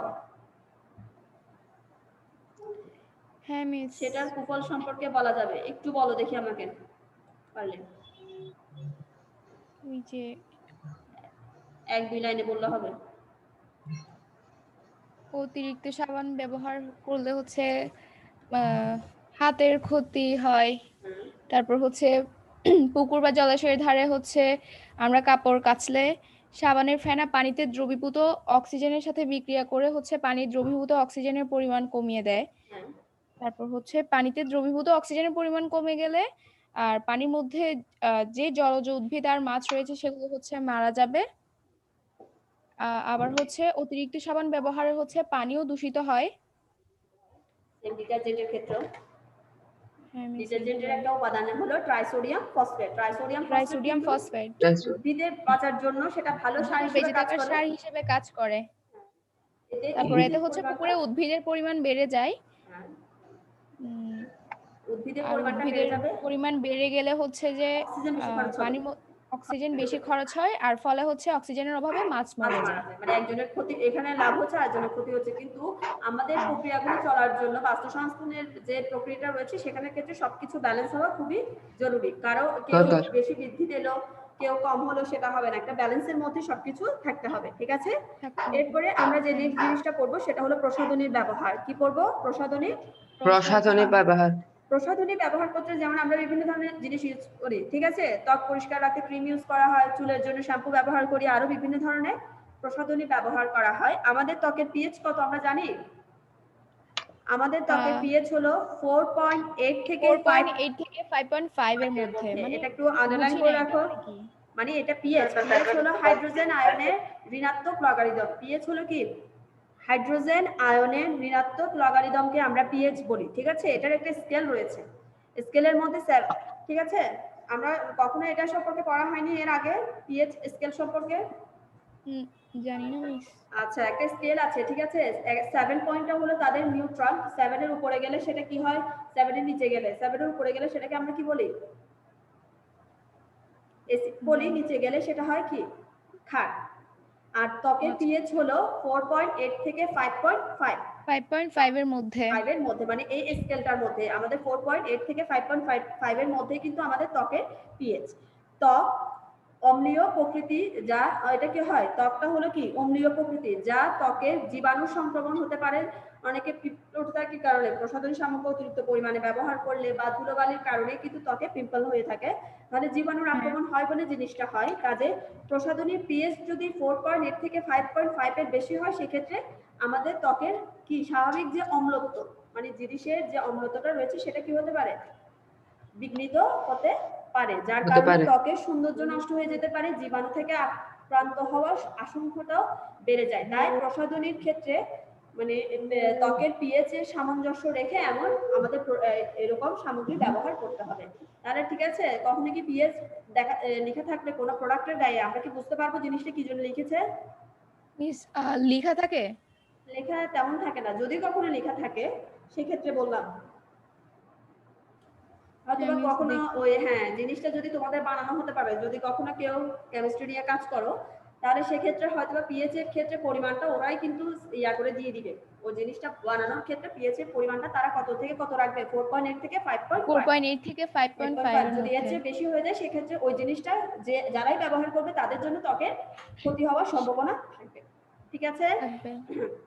হ্যাঁ মিস। সেটার কুফল সম্পর্কে বলা যাবে, একটু বলো দেখি আমাকে পারলে। ওই যে 1-2 লাইনে বললে হবে। অতিরিক্ত সাবান ব্যবহার করলে হচ্ছে হাতের ক্ষতি হয়, তারপর হচ্ছে পুকুর বা জলাশয়ের ধারে হচ্ছে আমরা কাপড় কাচলে সাবানের ফেনা পানিতে দ্রবীভূত অক্সিজেনের সাথে বিক্রিয়া করে হচ্ছে পানির দ্রবীভূত অক্সিজেনের পরিমাণ কমিয়ে দেয়। হ্যাঁ, তারপর হচ্ছে পানিতে দ্রবীভূত অক্সিজেনের পরিমাণ কমে গেলে আর পানির মধ্যে যে জলজ উদ্ভিদ আর মাছ রয়েছে সেগুলো হচ্ছে মারা যাবে। আবার হচ্ছে অতিরিক্ত সাবান ব্যবহারে হচ্ছে পানিও দূষিত হয়। ডিটারজেন্টের ক্ষেত্রেও হ্যাঁ মিস, ডিটারজেন্টের একটা উপাদান হলো ট্রাইসোডিয়াম ফসফেট। ট্রাইসোডিয়াম ট্রাইসোডিয়াম ফসফেট উদ্ভিদের বাঁচার জন্য সেটা ভালো সার হিসেবে বেঁচে কাজ থাকার করে। সার হিসেবে কাজ করে। এতে তারপরে এতে উদ্ভিদের হচ্ছে পরিমাণটা- পুকুরে উদ্ভিদের পরিমাণ বেড়ে যায়। হ্যাঁ, উম, উদ্ভিদের আর পরিমাণটা বেড়ে উদ্ভিদের যাবে, পরিমাণ বেড়ে গেলে হচ্ছে যে অক্সিজেন বেশি খরচ হবে। অক্সিজেন বেশি খরচ হয়, আর ফলে হচ্ছে অক্সিজেনের অভাবে মাছ মাছ মরে মারা যায়। যায়। মানে একজনের ক্ষতি এখানে লাভ হচ্ছে, আরেকজনের ক্ষতি হচ্ছে। কিন্তু আমাদের প্রক্রিয়াগুলো চলার জন্য বাস্তুসংস্থানের যে প্রক্রিয়াটা রয়েছে সেখানের ক্ষেত্রে সবকিছু ব্যালেন্স হওয়া খুবই জরুরি। কারো কেউ দরকার। বেশি বৃদ্ধি পেলো, কেউ কম হলো, সেটা হবে না, একটা ব্যালেন্সের মধ্যে সবকিছু থাকতে হবে। ঠিক আছে? থাকতে হবে। এরপরে আমরা যে নেক্সট জিনিসটা করবো সেটা হলো প্রসাধনীর ব্যবহার। কি করব? প্রসাধনী প্রসাধনী ব্যবহার। প্রসাধনী ব্যবহার করতে যেমন আমরা বিভিন্ন ধরনের জিনিস ইউজ করি, ঠিক আছে? ত্বক পরিষ্কার রাখতে ক্রিম ইউজ করা হয়, চুলের জন্য শ্যাম্পু ব্যবহার করি, আরো বিভিন্ন ধরনের প্রসাধনী ব্যবহার করা হয়। আমাদের ত্বকের পিএইচ কত আমরা জানি? আমাদের ত্বকের পিএইচ হলো 4.8 থেকে 4.8 থেকে 5.5 এর মধ্যে। মানে এটা একটু আন্ডারলাইন করে রাখো। মানে এটা পিএইচ হলো হাইড্রোজেন আয়নের ঋণাত্মক লগারিদম। পিএইচ হলো কি? হাইড্রোজেন আয়নের ঋণাত্মক লগারিদমকে আমরা পিএইচ বলি। ঠিক আছে? এটার একটা স্কেল রয়েছে, স্কেলের মধ্যে ঠিক আছে? আমরা কখনো এটা সম্পর্কে পড়া হয়নি এর আগে, পিএইচ স্কেল সম্পর্কে? জানি না মিস। আচ্ছা, একটা স্কেল আছে, ঠিক আছে? 7 পয়েন্টটা হলো তাদের নিউট্রাল, 7 এর উপরে গেলে সেটা কি হয়, 7 এর নিচে গেলে, 7 এর উপরে গেলে সেটাকে আমরা কি বলি? এসিড বলি, নিচে গেলে সেটা হয় কি? ক্ষার। আর ত্বকের পিএইচ হলো 4.8 থেকে 5.5 এর মধ্যে। 5 এর মধ্যে, মানে এই স্কেলটার মধ্যে আমাদের 4.8 থেকে 5.5 এর মধ্যে কিন্তু আমাদের ত্বকের পিএইচ। ত্বক অম্লীয় প্রকৃতি, যা এটা কি হয়, ত্বকটা হলো কি অম্লীয় প্রকৃতি, যা ত্বকের জীবাণু সংক্রমণ হতে পারে। অনেকে পিম্পলটার কারণে প্রসাধনী সামগ্রী অতিরিক্ত পরিমাণে ব্যবহার করলে বা ধুলোবালির কারণে কিন্তু ত্বকে পিম্পল হয়ে থাকে, তাহলে জীবাণুর আক্রমণ হয় বলে জিনিসটা হয়। কাজে প্রসাধনীর পিএইচ যদি 4.8 থেকে 5.5 এর বেশি হয় সেক্ষেত্রে আমাদের ত্বকের কি স্বাভাবিক যে অম্লত্ব, মানে জিনিসের যে অম্লত্বটা রয়েছে সেটা কি হতে পারে, বিঘ্নিত হতে পারে, যার কারণে ত্বকের সৌন্দর্য নষ্ট হয়ে যেতে পারে, জীবাণু থেকে আক্রান্ত হওয়ার আশঙ্কাটাও বেড়ে যায়। তাই প্রসাধনীর ক্ষেত্রে মানে ত্বকের পিএইচ এর সামঞ্জস্য রেখে এমন আমাদের এরকম সামগ্রী ব্যবহার করতে হবে। তাহলে ঠিক আছে, কখনো কি পিএইচ লেখা থাকলে কোনো প্রোডাক্টের গায়ে আমরা কি বুঝতে পারবো জিনিসটা কি জন্য লিখেছে? মিস লেখা থাকে? লেখা তেমন থাকে না, যদি কখনো লেখা থাকে সেক্ষেত্রে বললাম, হয়তো কখনো ওই জিনিসটা যদি তোমাদের বানানো হতে পারে, যদি কখনো কেউ কেমিস্ট্রি নিয়ে কাজ করো তাহলে সেক্ষেত্রে হয়তো পিএইচ এর ক্ষেত্রে পরিমাণটা ওরাই কিন্তু ইয়া করে দিয়ে দিবে। ওই জিনিসটা বানানোর ক্ষেত্রে পিএইচ এর পরিমাণটা তারা কত থেকে কত রাখবে, 4.8 থেকে 5.5 যদি এর চেয়ে বেশি হয়ে যায় সেক্ষেত্রে ওই জিনিসটা যে যারাই ব্যবহার করবে তাদের জন্য ত্বকের ক্ষতি হওয়ার সম্ভাবনা থাকবে। ঠিক আছে?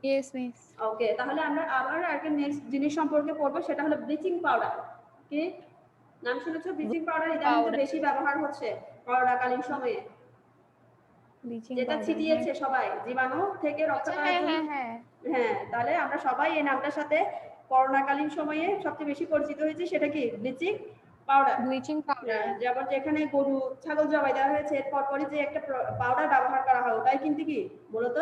Yes miss. ওকে, তাহলে আমরা আবার একটা নেক্সট জিনিস সম্পর্কে পড়বো, সেটা হলো ব্লিচিং পাউডার। কি নাম শুনেছো? ব্লিচিং পাউডার ইদানিং তো বেশি ব্যবহার হচ্ছে করোনাকালীন সময়ে, যেটা ছিটিয়েছে সবাই জীবাণু থেকে রক্ষা করার জন্য। হ্যাঁ, তাহলে আমরা সবাই এই নামটার সাথে করোনাকালীন সময়ে সবচেয়ে বেশি পরিচিত হয়েছে সেটা কি ব্লিচিং পাউডার। Bleaching powder. যেমন যেখানে গরু ছাগল জবাই দেওয়া হয়েছে পরপরই যে একটা পাউডার ব্যবহার করা হয় ওটাই কিন্তু কি মূলত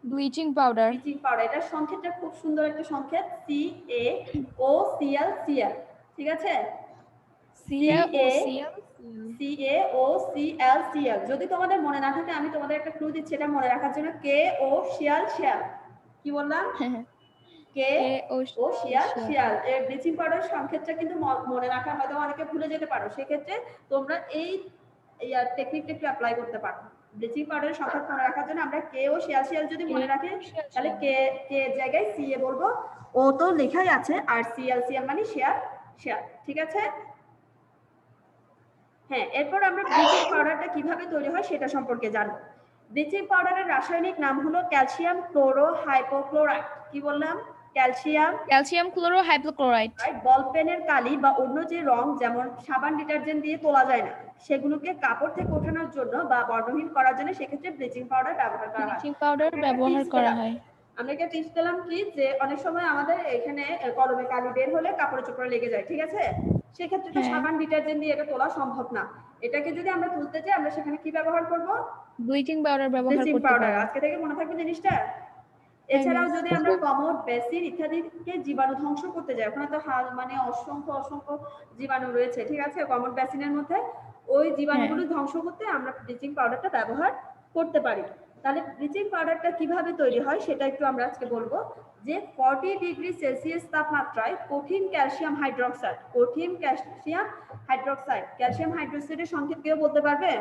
ব্লিচিং পাউডার। Bleaching powder. এটার সংকেতটা খুব সুন্দর একটা সংকেত CaOCl, ঠিক আছে? CaOCl। যদি তোমাদের মনে না থাকে আমি তোমাদের একটা ক্লু দিচ্ছি এটা মনে রাখার জন্য। KO শিয়াল, কি বললাম? শিয়াল। এই ব্লিচিং পাউডার সংকেতটা কিন্তু মনে রাখা হয়তো অনেকে ভুলে যেতে পারো, সেক্ষেত্রে তোমরা এই টেকনিকটা একটু অ্যাপ্লাই করতে পারো। ব্লিচিং পাউডারের সংকেত মনে রাখার জন্য আমরা KO শিয়াল যদি মনে রাখি তাহলে কে জায়গায় CA বলবো, ও তো লেখাই আছে, আর শিয়াল মানে শিয়াল, ঠিক আছে? হ্যাঁ, এরপর আমরা ব্লিচিং পাউডারটা কিভাবে তৈরি হয় সেটা সম্পর্কে জানবো। ব্লিচিং পাউডারের রাসায়নিক নাম হলো ক্যালসিয়াম ক্লোরোহাইপোক্লোরাইড। কি বললাম? ক্যালসিয়াম ক্লোরোহাইপোক্লোরাইড। বল পেনের কালি বা অন্য যে রং যেমন সাবান ডিটারজেন্ট দিয়ে তোলা যায় না, সেগুলোকে কাপড় থেকে ওঠানোর জন্য বা বর্ণহীন করার জন্য সেক্ষেত্রে ব্লিচিং পাউডার ব্যবহার করা হয়। আমরা একটা টিপস দিলাম কি যে অনেক সময় আমাদের এখানে কলমে কালি বের হলে কাপড়ে চোপড়ে লেগে যায়, ঠিক আছে? সেক্ষেত্রে তো সাবান ডিটারজেন্ট দিয়ে এটা তোলা সম্ভব না। এটাকে যদি আমরা তুলতে চাই আমরা সেখানে কি ব্যবহার করব? ব্লিচিং পাউডার ব্যবহার করতে পারি। আজকে থেকে মনে থাকবে জিনিসটা। এছাড়াও যদি আমরা কমোড, বেসিন ইত্যাদিকে জীবাণু ধ্বংস করতে যাই, ওখানে তো মানে অসংখ্য জীবাণু রয়েছে, ঠিক আছে? কমোড বেসিনের মধ্যে ওই জীবাণুগুলো ধ্বংস করতে আমরা ব্লিচিং পাউডারটা ব্যবহার করতে পারি। তাহলে ব্লিচিং পাউডারটা কিভাবে তৈরি হয় সেটা একটু আমরা আজকে বলবো। যে 40 ডিগ্রি সেলসিয়াস তাপমাত্রায় কঠিন ক্যালসিয়াম হাইড্রোক্সাইডের সংকেত কেউ বলতে পারবে?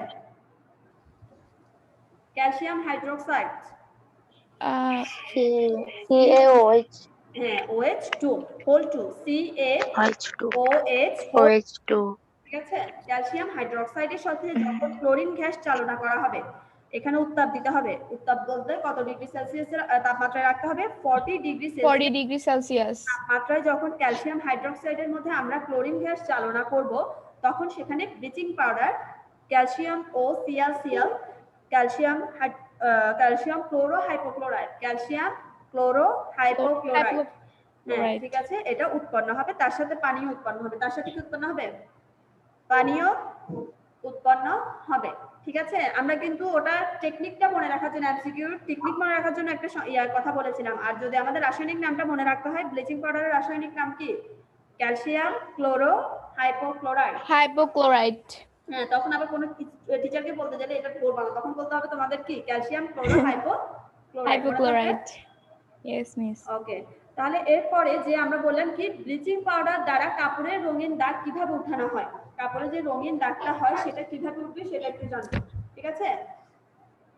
Calcium hydroxide CaOH। হ্যাঁ, OH2 হোল 2 CaOH2। ঠিক আছে? ক্যালসিয়াম হাইড্রোক্সাইডের সাথে যখন ক্লোরিন গ্যাস চালনা করা হবে, এখানে উত্তাপ দিতে হবে। উত্তাপ বলতে কত ডিগ্রি সেলসিয়াসের তাপমাত্রায় রাখতে হবে? 40 ডিগ্রি সেলসিয়াস তাপমাত্রায় যখন ক্যালসিয়াম হাইড্রোক্সাইডের মধ্যে আমরা ক্লোরিন গ্যাস চালনা করব, তখন সেখানে bleaching powder calcium OCl calcium chlorohypochlorite ঠিক আছে, এটা উৎপন্ন হবে। তার সাথে পানিও উৎপন্ন হবে। তার সাথে কি উৎপন্ন হবে? পানিও উৎপন্ন হবে, ঠিক আছে? আমরা কিন্তু ওটা টেকনিকটা মনে রাখার জন্য এমসিকিউ টেকনিক মনে রাখার জন্য একটা কথা বলেছিলাম। আর যদি আমাদের রাসায়নিক নামটা মনে রাখতে হয়, ব্লিচিং পাউডারের রাসায়নিক নাম কি? ক্যালসিয়াম ক্লোরোহাইপোক্লোরাইড। হ্যাঁ, তখন আবার কোনো টিচারকে বলতে গেলে এটা বলবো না, তখন বলতে হবে তোমাদের কি calcium chlorohypochlorite. Yes miss. Okay, তাহলে এরপরে যে আমরা বললাম কি ব্লিচিং পাউডার দ্বারা কাপড়ের রঙিন দাগ কিভাবে উঠানো হয়, কাপড়ের যে রঙিন দাগটা হয় সেটা কিভাবে উঠবে সেটা একটু জানবো, ঠিক আছে?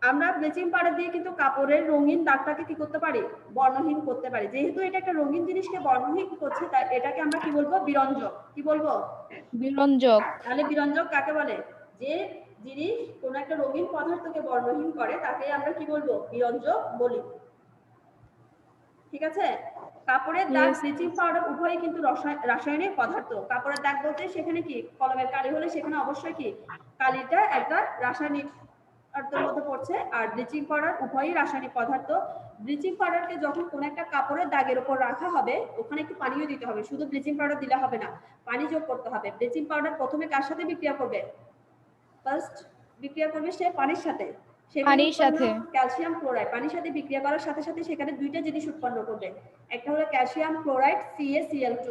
আমরা ব্লিচিং পাউডার দিয়ে কিন্তু কাপড়ের রঙিন দাগটাকে কি করতে পারি? বর্ণহীন করতে পারি। যেহেতু এটা একটা রঙিন জিনিসকে বর্ণহীন করছে, তাই এটাকে আমরা কি বলবো? বিরঞ্জক। কি বলবো? বিরঞ্জক। তাহলে বিরঞ্জক কাকে বলে? যে জিনিস কোন একটা রঙিন পদার্থকে বর্ণহীন করে তাকে আমরা কি বলবো? বিরঞ্জক বলি, ঠিক আছে? কাপড়ের দাগ, ব্লিচিং পাউডার উভয়ই কিন্তু রাসায়নিক পদার্থ। কাপড়ের দাগ বলতে সেখানে কি কলমের কালি হলে সেখানে অবশ্যই কি কালিটা একটা রাসায়নিক পদার্থের মধ্যে পড়ছে, আর ব্লিচিং পাউডার উভয়ই রাসায়নিক পদার্থ। ব্লিচিং পাউডারকে যখন কোন একটা কাপড়ের দাগের উপর রাখা হবে, ওখানে একটু পানিও দিতে হবে। শুধু ব্লিচিং পাউডার দিলে হবে না, পানি যোগ করতে হবে। ব্লিচিং পাউডার প্রথমে কার সাথে বিক্রিয়া করবে? ফার্স্ট বিক্রিয়া করবে সে পানির সাথে। ক্যালসিয়াম ক্লোরাইড পানির সাথে বিক্রিয়া করার সাথে সাথে সেখানে দুইটা জিনিস উৎপন্ন করবে। একটা হলো ক্যালসিয়াম ক্লোরাইড CaCl2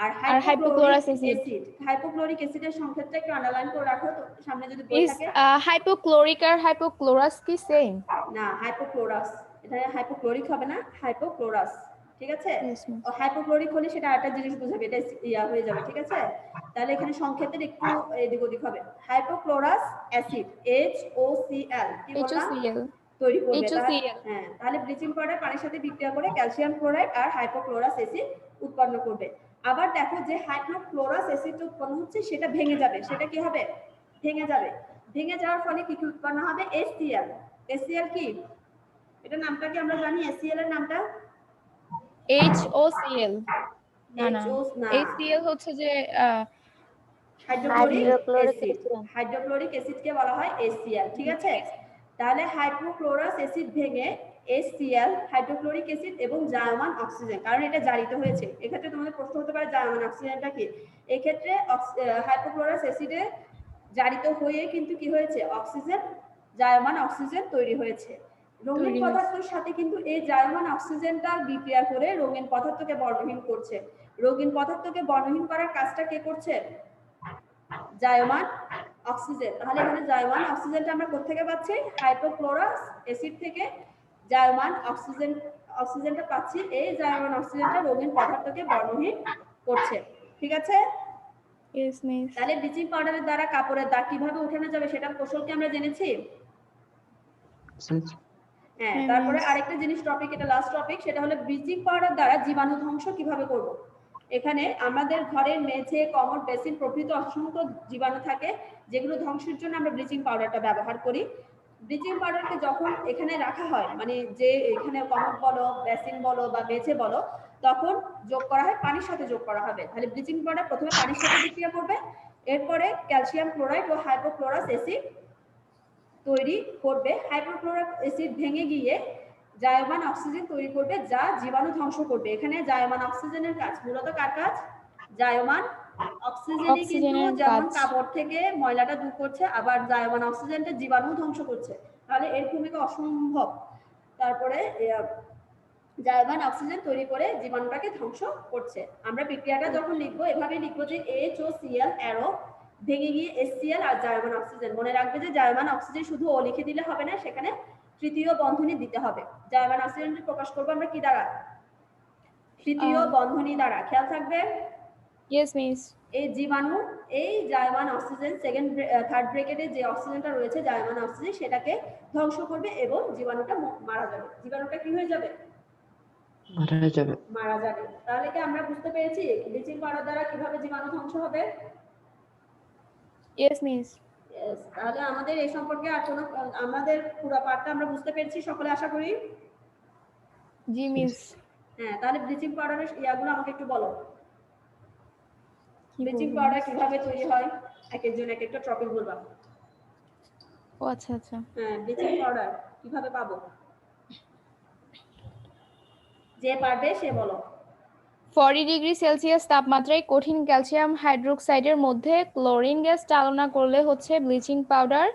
আর হাইপোক্লোরিক অ্যাসিডের সংকেতটা একটু আন্ডারলাইন করে রাখো তো, সামনে যদি বই থাকে। হাইপোক্লোরিক আর হাইপোক্লোরাস কি সেম? না, হাইপোক্লোরাস। এটা হাইপোক্লোরিক হবে না, হাইপোক্লোরাস, ঠিক আছে? ও হাইপোক্লোরিক হলে সেটা আরেকটা জিনিস বোঝাবে, এটা হয়ে যাবে, ঠিক আছে? তাহলে এখানে সংকেতের একটু এদিক ওদিক হবে। হাইপোক্লোরাস অ্যাসিড HOCl কি বললাম? তৈরি করবে। হ্যাঁ, তাহলে ব্লিচিং পাউডার পানির সাথে বিক্রিয়া করে ক্যালসিয়াম ক্লোরাইড আর হাইপোক্লোরাস অ্যাসিড উৎপন্ন করবে। আবার দেখো যে হাইপোক্লোরাস অ্যাসিড উৎপন্ন হচ্ছে সেটা ভেঙে যাবে। সেটা কি হবে? ভেঙে যাবে। ভেঙে যাওয়ার ফলে কি উৎপন্ন হবে? HCl কি? এটা নামটা কি আমরা জানি? HCl এর নামটা HOCl। না, HCl হচ্ছে যে হাইড্রোক্লোরিক অ্যাসিডকে বলা হয় HCl, ঠিক আছে? তাহলে হাইপোক্লোরাস অ্যাসিড ভেঙে HCl হাইড্রোক্লোরিক অ্যাসিড এবং জায়মান অক্সিজেন, কারণ এটা জারিত হয়েছে। এক্ষেত্রে তোমাদের প্রশ্ন হতে পারে জায়মান অক্সিজেনটা কি। এক্ষেত্রে হাইপোক্লোরাস অ্যাসিডে জারিত হয়ে কিন্তু কি হয়েছে, অক্সিজেন, জায়মান অক্সিজেন তৈরি হয়েছে। রঙিন পদার্থের সাথে কিন্তু এই জায়মান অক্সিজেনটা বিক্রিয়া করে রঙিন পদার্থকে বর্ণহীন করছে। রঙিন পদার্থকে বর্ণহীন করার কাজটা কে করছে, জায়মান অক্সিজেন। তাহলে এখানে জায়মান অক্সিজেনটা আমরা কোথা থেকে পাচ্ছি, হাইপোক্লোরাস অ্যাসিড থেকে জায়মান অক্সিজেনটা পাচ্ছি। এই জায়মান অক্সিজেনটা রঙিন পদার্থকে বর্ণহীন করছে। ঠিক আছে, ইয়েস মিস। তাহলে ব্লিচিং পাউডারের দ্বারা কাপড়ের দাগ কিভাবে উঠানো যাবে সেটার কৌশলকে আমরা জেনেছি। হ্যাঁ, তারপরে আরেকটা জিনিস টপিক, এটা লাস্ট টপিক, সেটা হলো ব্লিচিং পাউডার দ্বারা জীবাণু ধ্বংস কিভাবে করব। এখানে আমাদের ঘরের মেঝে, কমোড, বেসিন প্রভৃতি অসংখ্য জীবাণু থাকে, যেগুলো ধ্বংসের জন্য আমরা ব্লিচিং পাউডারটা ব্যবহার করি। ব্লিচিং পাউডারকে যখন এখানে রাখা হয়, মানে যে এখানে কমোড বলো, বেসিন বলো বা মেঝে বলো, তখন যোগ করা হয়, পানির সাথে যোগ করা হবে। তাহলে ব্লিচিং পাউডার প্রথমে পানির সাথে বিক্রিয়া করবে, এরপরে ক্যালসিয়াম ক্লোরাইড ও হাইপোক্লোরাস অ্যাসিড তৈরি করবে। হাইড্রোক্লোরিক অ্যাসিড ভেঙে গিয়ে জায়মান অক্সিজেন তৈরি করবে, যা জীবাণু ধ্বংস করবে। এখানে জায়মান অক্সিজেনের কাজ মূলত কার কাজ, জায়মান অক্সিজেনই কিন্তু যেমন কাপড় থেকে ময়লাটা দূর করছে, আবার জায়মান অক্সিজেনটা জীবাণু ধ্বংস করছে। তাহলে এর ভূমিকা অসম্ভব। তারপরে জায়মান অক্সিজেন তৈরি করে জীবাণুটাকে ধ্বংস করছে। আমরা বিক্রিয়াটা যখন লিখবো এভাবে লিখবো যে HOCl অ্যারো ভেঙে গিয়ে HCl আর জায়মান অক্সিজেন। মনে রাখবে যে জায়মান অক্সিজেন শুধু ও লিখে দিলে হবে না, সেখানে তৃতীয় বন্ধনী দিতে হবে। জায়মান অক্সিজেনকে প্রকাশ করবো আমরা কি দ্বারা, তৃতীয় বন্ধনী দ্বারা, খেয়াল থাকবে। Yes miss. এই জীবাণু এই জায়মান অক্সিজেন থার্ড ব্র্যাকেটে যে অক্সিজেনটা রয়েছে জায়মান অক্সিজেন, সেটাকে ধ্বংস করবে এবং জীবাণুটা মারা যাবে। জীবাণুটা কি হয়ে যাবে, মারা যাবে। তাহলে কি আমরা বুঝতে পেরেছি ব্লিচিং পাউডার দ্বারা কিভাবে জীবাণু ধ্বংস হবে। Yes miss. তাহলে আমাদের এই সম্পর্কে আর কোনো, আমাদের পুরো পার্টটা আমরা বুঝতে পেরেছি সকলে, আশা করি। জি মিস। হ্যাঁ, তাহলে ব্লিচিং পাউডারের ইয়াগুলো আমাকে একটু বলো। ব্লিচিং পাউডার কিভাবে তৈরি হয়, এক একজন এক একটা টপিক বলবা। ও আচ্ছা আচ্ছা। হ্যাঁ, ব্লিচিং পাউডার কিভাবে পাবো, যে পারবে সে বলো। 40 ডিগ্রি সেলসিয়াস তাপমাত্রায় কঠিন ক্যালসিয়াম হাইড্রোক্সাইডের মধ্যে ক্লোরিন গ্যাস চালনা করলে হচ্ছে ব্লিচিং পাউডার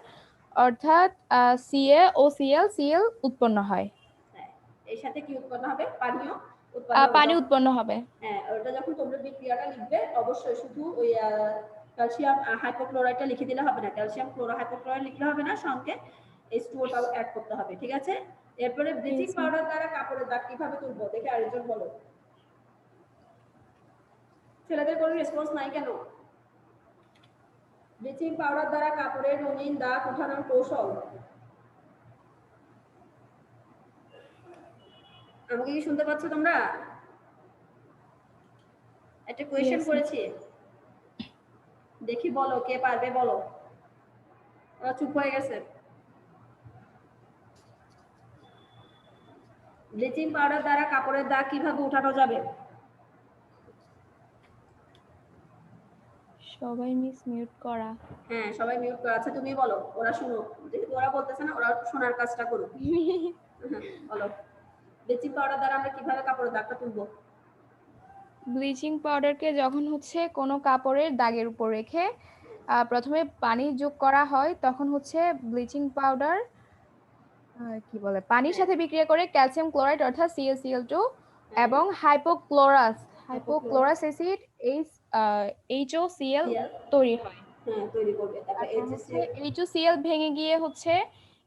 অর্থাৎ CaOCl উৎপন্ন হয়। হ্যাঁ, এর সাথে কি উৎপন্ন হবে, পানীয় পানি উৎপন্ন হবে। হ্যাঁ, ওটা যখন তোমরা বিক্রিয়াটা লিখবে অবশ্যই শুধু ওই ক্যালসিয়াম হাইপোক্লোরাইডটা লিখে দিলে হবে না, ক্যালসিয়াম ক্লোরোহাইপোক্লোরাইড লিখলে হবে না, সঙ্গে H2O-টাও অ্যাড করতে হবে। ঠিক আছে, এরপরে ব্লিচিং পাউডার দ্বারা কাপড়ের দাগ কিভাবে তুলবো, দেখে আরেকজন বলো। ছেলেদের কোনো রেসপন্স নাই কেন। ব্লিচিং পাউডার দ্বারা কাপড়ের রঙিন দাগ উঠানোর কৌশল আমাকে কি শুনতে পাচ্ছ তোমরা? একটা কোয়েশ্চেন করেছি, দেখি বলো কে পারবে বলো। ওরা চুপ হয়ে গেছে। ব্লিচিং পাউডার দ্বারা কাপড়ের দাগ কিভাবে উঠানো যাবে, সবাই মিস মিউট করা। হ্যাঁ সবাই মিউট করো। আচ্ছা তুমি বলো, ওরা শুনো, যেহেতু ওরা বলতেছে না, ওরা শোনার কাজটা করো। বলো, ব্লিচিং পাউডার দ্বারা আমরা কিভাবে কাপড়ের দাগটা তুলবো। ব্লিচিং পাউডারকে যখন হচ্ছে কোনো কাপড়ের দাগের উপর রেখে প্রথমে পানি যোগ করা হয়, তখন হচ্ছে ব্লিচিং পাউডার কি বলে পানির সাথে বিক্রিয়া করে ক্যালসিয়াম ক্লোরাইড অর্থাৎ CaCl2 এবং হাইপোক্লোরাস অ্যাসিড HOCl তৈরি হয়। হ্যাঁ, তৈরি করবে। তারপর HOCl ভেঙে গিয়ে হচ্ছে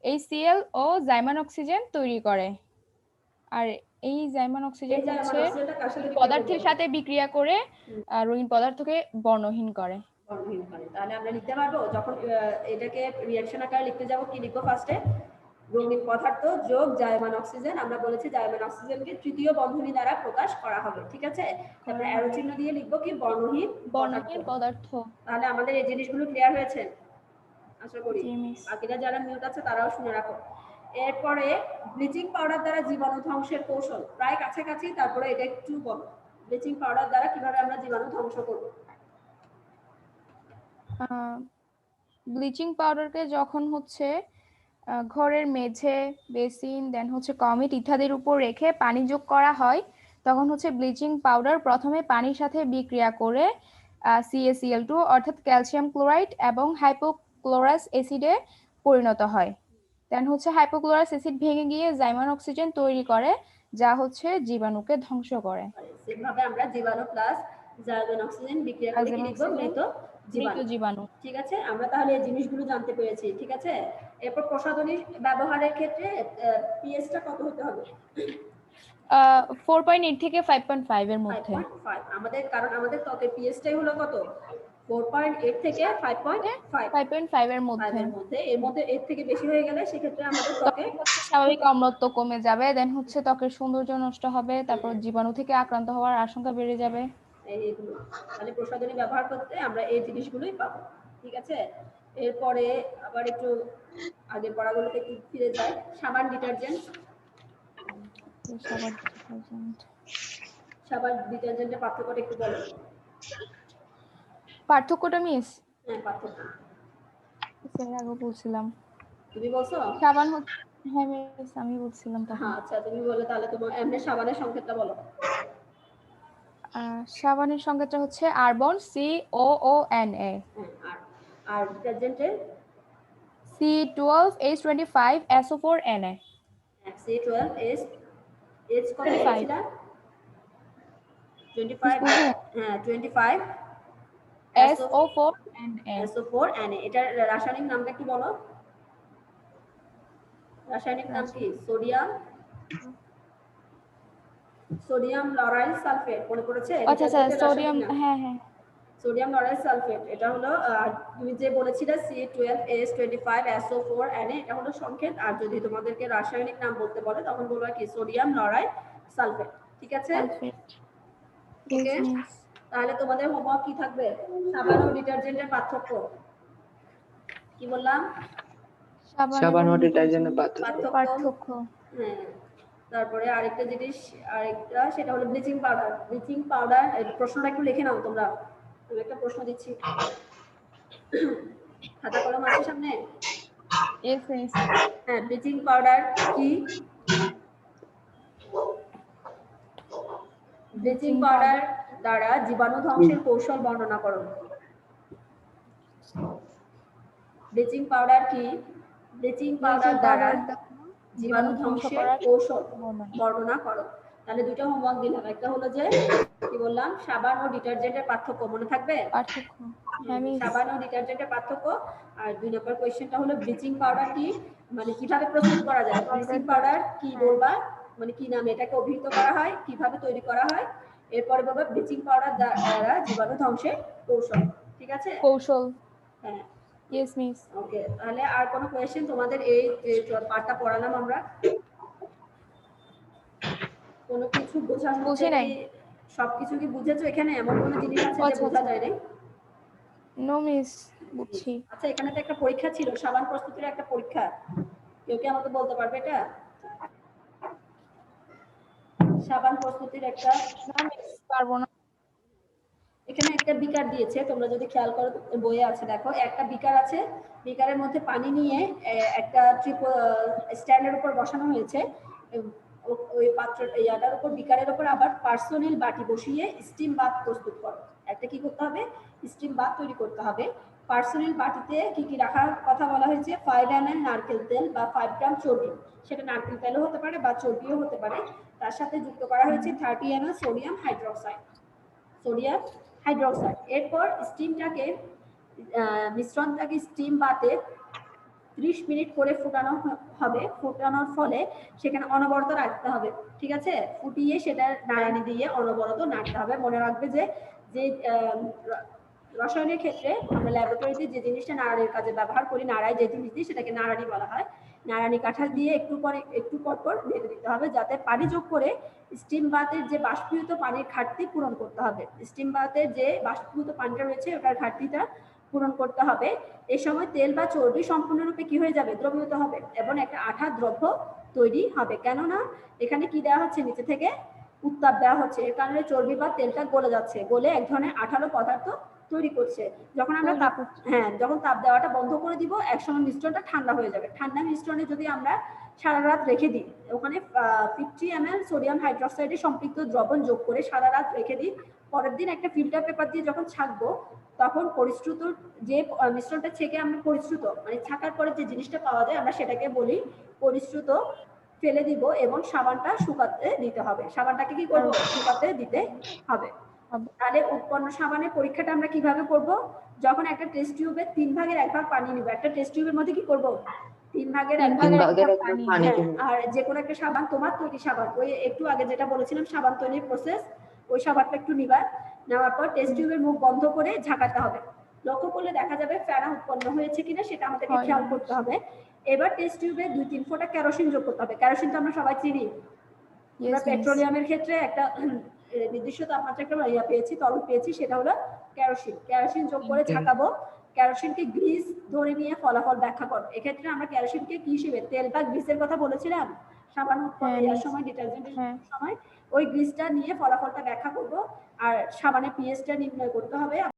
HCl ও জাইমান অক্সিজেন তৈরি করে। আর এই জাইমান অক্সিজেন হচ্ছে পদার্থের সাথে বিক্রিয়া করে রঙিন পদার্থকে বর্ণহীন করে। তাহলে আমরা লিখতে পারবো, যখন এটাকে রিঅ্যাকশন আকারে লিখতে যাব কি লিখবো, ফার্স্টে রঙিন পদার্থ যোগ জায়মান অক্সিজেন। আমরা বলেছি জায়মান অক্সিজেনকে তৃতীয় বন্ধনী দ্বারা প্রকাশ করা হবে। ঠিক আছে, তারপরে অ্যারো চিহ্ন দিয়ে লিখবো কি, বর্ণহীন পদার্থ। তাহলে আমাদের এই জিনিসগুলো ক্লিয়ার হয়েছে আশা করি। বাকিরা যারা মিউট আছে তারাও শুনে রাখো। এরপরে ব্লিচিং পাউডার দ্বারা জীবাণু ধ্বংসের কৌশল, প্রায় কাছাকাছি, তারপরে এটা একটু বলো। ব্লিচিং পাউডার দ্বারা কিভাবে আমরা জীবাণু ধ্বংস করব। ব্লিচিং পাউডারকে যখন হচ্ছে ঘরের মেঝে, বেসিন, দেন হচ্ছে কমিট ইত্যাদির উপর রেখে পানি যোগ করা হয়, তখন হচ্ছে ব্লিচিং পাউডার প্রথমে পানির সাথে বিক্রিয়া করে CaCl2 অর্থাৎ ক্যালসিয়াম ক্লোরাইড এবং হাইপোক্লোরাস অ্যাসিডে পরিণত হয়। দেন হচ্ছে হাইপোক্লোরাস অ্যাসিড ভেঙে গিয়ে জাইমান অক্সিজেন তৈরি করে, যা হচ্ছে জীবাণুকে ধ্বংস করে। সেভাবে আমরা জীবাণু প্লাস জার্মান অক্সিজেন বিক্রিয়া করে কি লিখবো? মৃত মৃত জীবাণু। জীবাণু। ঠিক আছে, আমরা তাহলে এই জিনিসগুলো জানতে পেরেছি। ঠিক আছে, এরপর প্রসাধনী ব্যবহারের ক্ষেত্রে পিএইচটা কত হতে হবে? 4.8 থেকে 5.5 এর মধ্যে। 5.5 আমাদের, কারণ আমাদের ত্বকের পিএইচটাই হলো কত? 4.8 থেকে 5.5 5.5 এর মধ্যে। এর মধ্যে। এর মধ্যে এর থেকে বেশি হয়ে গেলে সেক্ষেত্রে আমাদের ত্বকে স্বাভাবিক অম্লত্ব কমে যাবে, দেন হচ্ছে ত্বকের সৌন্দর্য নষ্ট হবে, তারপর জীবাণু থেকে আক্রান্ত হওয়ার আশঙ্কা বেড়ে যাবে। এইগুলো তাহলে প্রসাধনী ব্যবহার করতে আমরা এই জিনিসগুলোই পাবো। ঠিক আছে, এরপরে আবার একটু আগের পড়াগুলোতে একটু ফিরে যাই। সাবান, ডিটারজেন্ট। সাবান ডিটারজেন্টের পার্থক্যটা একটু বলো। পার্থক্যটা মিস হ্যাঁ, পার্থক্য আগে বলছিলাম। তুমি বলছো? সাবান হচ্ছে, হ্যাঁ মিস আমি বলছিলাম তখন। হ্যাঁ, আচ্ছা তুমি বলো তাহলে। তোমার এমনি সাবানের সংকেতটা বলো। সাবানের সংকেতটা হচ্ছে আর্বন, COONA। আর ডিটারজেন্টের C12H25SO4Na। C12H কত লিখেছিলা? 25। হ্যাঁ, 25 SO4Na। এটার রাসায়নিক নামটা কি বলো? রাসায়নিক নাম কি? Sodium lauryl sulphate. মনে পড়েছে? আচ্ছা আচ্ছা, সোডিয়াম, হ্যাঁ হ্যাঁ, সোডিয়াম লরাইল সালফেট। এটা হলো তুমি যে বলেছিলে C12H25SO4Na, এটা হলো সংকেত। আর যদি তোমাদেরকে রাসায়নিক নাম বলতে বলে তখন বলবা কি? Sodium lauryl sulphate. ঠিক আছে, ওকে। তাহলে তোমাদের হোমওয়ার্ক কি থাকবে? সাবান ও ডিটারজেন্টের পার্থক্য কি বললাম? সাবান ও ডিটারজেন্টের পার্থক্য। হ্যাঁ, তারপরে আরেকটা জিনিস, সেটা হলো ব্লিচিং পাউডার। ব্লিচিং পাউডার, প্রশ্নটা একটু লিখে নাও তোমরা। আমি একটা প্রশ্ন দিচ্ছি, খাতা কলম আছে সামনে? হ্যাঁ, ব্লিচিং পাউডার কি? ব্লিচিং পাউডার দ্বারা জীবাণু ধ্বংসের কৌশল বর্ণনা করো। ব্লিচিং পাউডার কি? ব্লিচিং পাউডার দ্বারা জীবাণু ধ্বংসের কৌশল বর্ণনা করো। তাহলে দুটো হোমওয়ার্ক দিলাম। একটা হলো যে কি বললাম, সাবান ও ডিটারজেন্টের পার্থক্য, মনে থাকবে? সাবান ও ডিটারজেন্টের পার্থক্য। আর 2 নম্বর কোশ্চেনটা হলো ব্লিচিং পাউডার কি, মানে কিভাবে প্রস্তুত করা যায়। ব্লিচিং পাউডার কি বলবা, মানে কি নামে এটাকে অভিহিত করা হয়, কিভাবে তৈরি করা হয়। এরপরে বলবা ব্লিচিং পাউডার দ্বারা জীবাণু ধ্বংসের কৌশল। ঠিক আছে, কৌশল। হ্যাঁ, ইয়েস মিস। ওকে, তাহলে আর কোনো কোশ্চেন তোমাদের? এই পার্টটা পড়ালাম আমরা, কোনো কিছু বোঝার মধ্যে কি? সবকিছু কি বুঝেছো? এখানে এমন কোনো জিনিস আছে যে বোঝা যায় না? নো মিস, বুঝছি। আচ্ছা, এখানে তো একটা পরীক্ষা ছিল, সাবান প্রস্তুতির একটা পরীক্ষা। কেউ কি আমাকে বলতে পারবে এটা? সাবান প্রস্তুতির একটা, না মিস পারবো না। এখানে একটা বিকার দিয়েছে, তোমরা যদি খেয়াল করো বইয়ে আছে, দেখো একটা বিকার আছে। বিকারের মধ্যে পানি নিয়ে একটা স্ট্যান্ডের উপর বসানো হয়েছে। ওই পাত্র ইয়াটার উপর, বিকারের উপর আবার পার্সোনিল বাটি বসিয়ে স্টিম বাথ প্রস্তুত করো। একটা কি করতে হবে? স্টিম বাথ তৈরি করতে হবে। পার্সোনিল বাটিতে কি কি রাখার কথা বলা হয়েছে? 5 ml নারকেল তেল বা 5 গ্রাম চর্বি। সেটা নারকেল তেলও হতে পারে বা চর্বিও হতে পারে। তার সাথে যুক্ত করা হয়েছে 30 ml সোডিয়াম হাইড্রোক্সাইড। এরপর স্টিমটাকে, মিশ্রণটাকে স্টিম বাতে 30 মিনিট করে ফুটানো হবে। ফুটানোর ফলে সেখানে অনবরত রাখতে হবে। ঠিক আছে, ফুটিয়ে সেটা নাড়ানি দিয়ে অনবরত নাড়তে হবে। মনে রাখবে যে রসায়নের ক্ষেত্রে আমরা ল্যাবরেটরিতে যে জিনিসটা নাড়ানির কাজে ব্যবহার করি, নাড়াই যে জিনিস দিয়ে, সেটাকে নাড়ানি বলা হয়। নাড়ানি কাঠা দিয়ে একটু পর পর নেড়ে দিতে হবে, যাতে পানি যোগ করে স্টিম বাতের যে বাষ্পীভূত পানির ঘাটতি পূরণ করতে হবে। স্টিম বাতের যে বাষ্পীভূত পানিটা রয়েছে ওটার ঘাটতিটা পূরণ করতে হবে। এই সময় তেল বা চর্বি সম্পূর্ণরূপে কি হয়ে যাবে? দ্রবীভূত হবে এবং একটা আঠা দ্রব্য তৈরি হবে। কেননা এখানে কি দেওয়া হচ্ছে? নিচে থেকে উত্তাপ দেওয়া হচ্ছে। এর কারণে চর্বি বা তেলটা গলে যাচ্ছে, গলে এক ধরনের আঠালো পদার্থ তৈরি করছে। যখন আমরা তাপ যখন তাপ দেওয়াটা বন্ধ করে দিব, একসময় মিশ্রণটা ঠান্ডা হয়ে যাবে। ঠান্ডা মিশ্রণে যদি আমরা সারা রাত রেখে দিই, ওখানে 50 ml সোডিয়াম হাইড্রোক্সাইডে সম্পৃক্ত দ্রবণ যোগ করে সারা রাত রেখে দিই, পরের দিন একটা ফিল্টার পেপার দিয়ে যখন ছাঁকবো, তখন পরিশ্রুত যে মিশ্রণটা ছেঁকে আমরা পরিশ্রুত মানে ছাকার পরে যে জিনিসটা পাওয়া যায় আমরা সেটাকে বলি পরিশ্রুত ফেলে দিব এবং সাবানটা শুকাতে দিতে হবে। সাবানটাকে কি করব? শুকাতে দিতে হবে। তাহলে উৎপন্ন সাবানের পরীক্ষাটা আমরা কিভাবে করব? যখন একটা টেস্ট টিউবে 3 ভাগের 1 ভাগ পানি নিব, একটা টেস্ট টিউবের মধ্যে কি করব? 3 ভাগের 1 ভাগ পানি দিব। আর যে কোনো একটা সাবান, তোমার তৈরি সাবান, ওই একটু আগে যেটা বলেছিলাম সাবান তৈরির প্রসেস, ওই সাবানটা একটু নিবা, নেওয়ার পর টেস্ট টিউবের মুখ বন্ধ করে ঝাঁকাতে হবে। লক্ষ্য করলে দেখা যাবে ফেনা উৎপন্ন হয়েছে কিনা সেটা আমাদেরকে খেয়াল করতে হবে। এবার টেস্ট টিউবে 2-3 ফোঁটা কেরোসিন যোগ করতে হবে। কেরোসিন তো আমরা সবাই চিনি, আমরা পেট্রোলিয়ামের ক্ষেত্রে একটা নির্দিষ্ট তাপমাত্রা একটা পেয়েছি, তরল পেয়েছি, সেটা হলো কেরোসিন। কেরোসিন যোগ করে ঝাঁকাবো। কেরোসিনকে গ্রিস ধরে নিয়ে ফলাফল ব্যাখ্যা করো। এক্ষেত্রে আমরা কেরোসিনকে কি হিসেবে, তেল বা গ্রিসের কথা বলেছিলাম সাবান উৎপন্ন করার সময়, ডিটারজেন্টের সময়, ওই গ্রিসটা নিয়ে ফলাফলটা ব্যাখ্যা করব। আর সাবানের পিএইচটা নির্ণয় করতে হবে।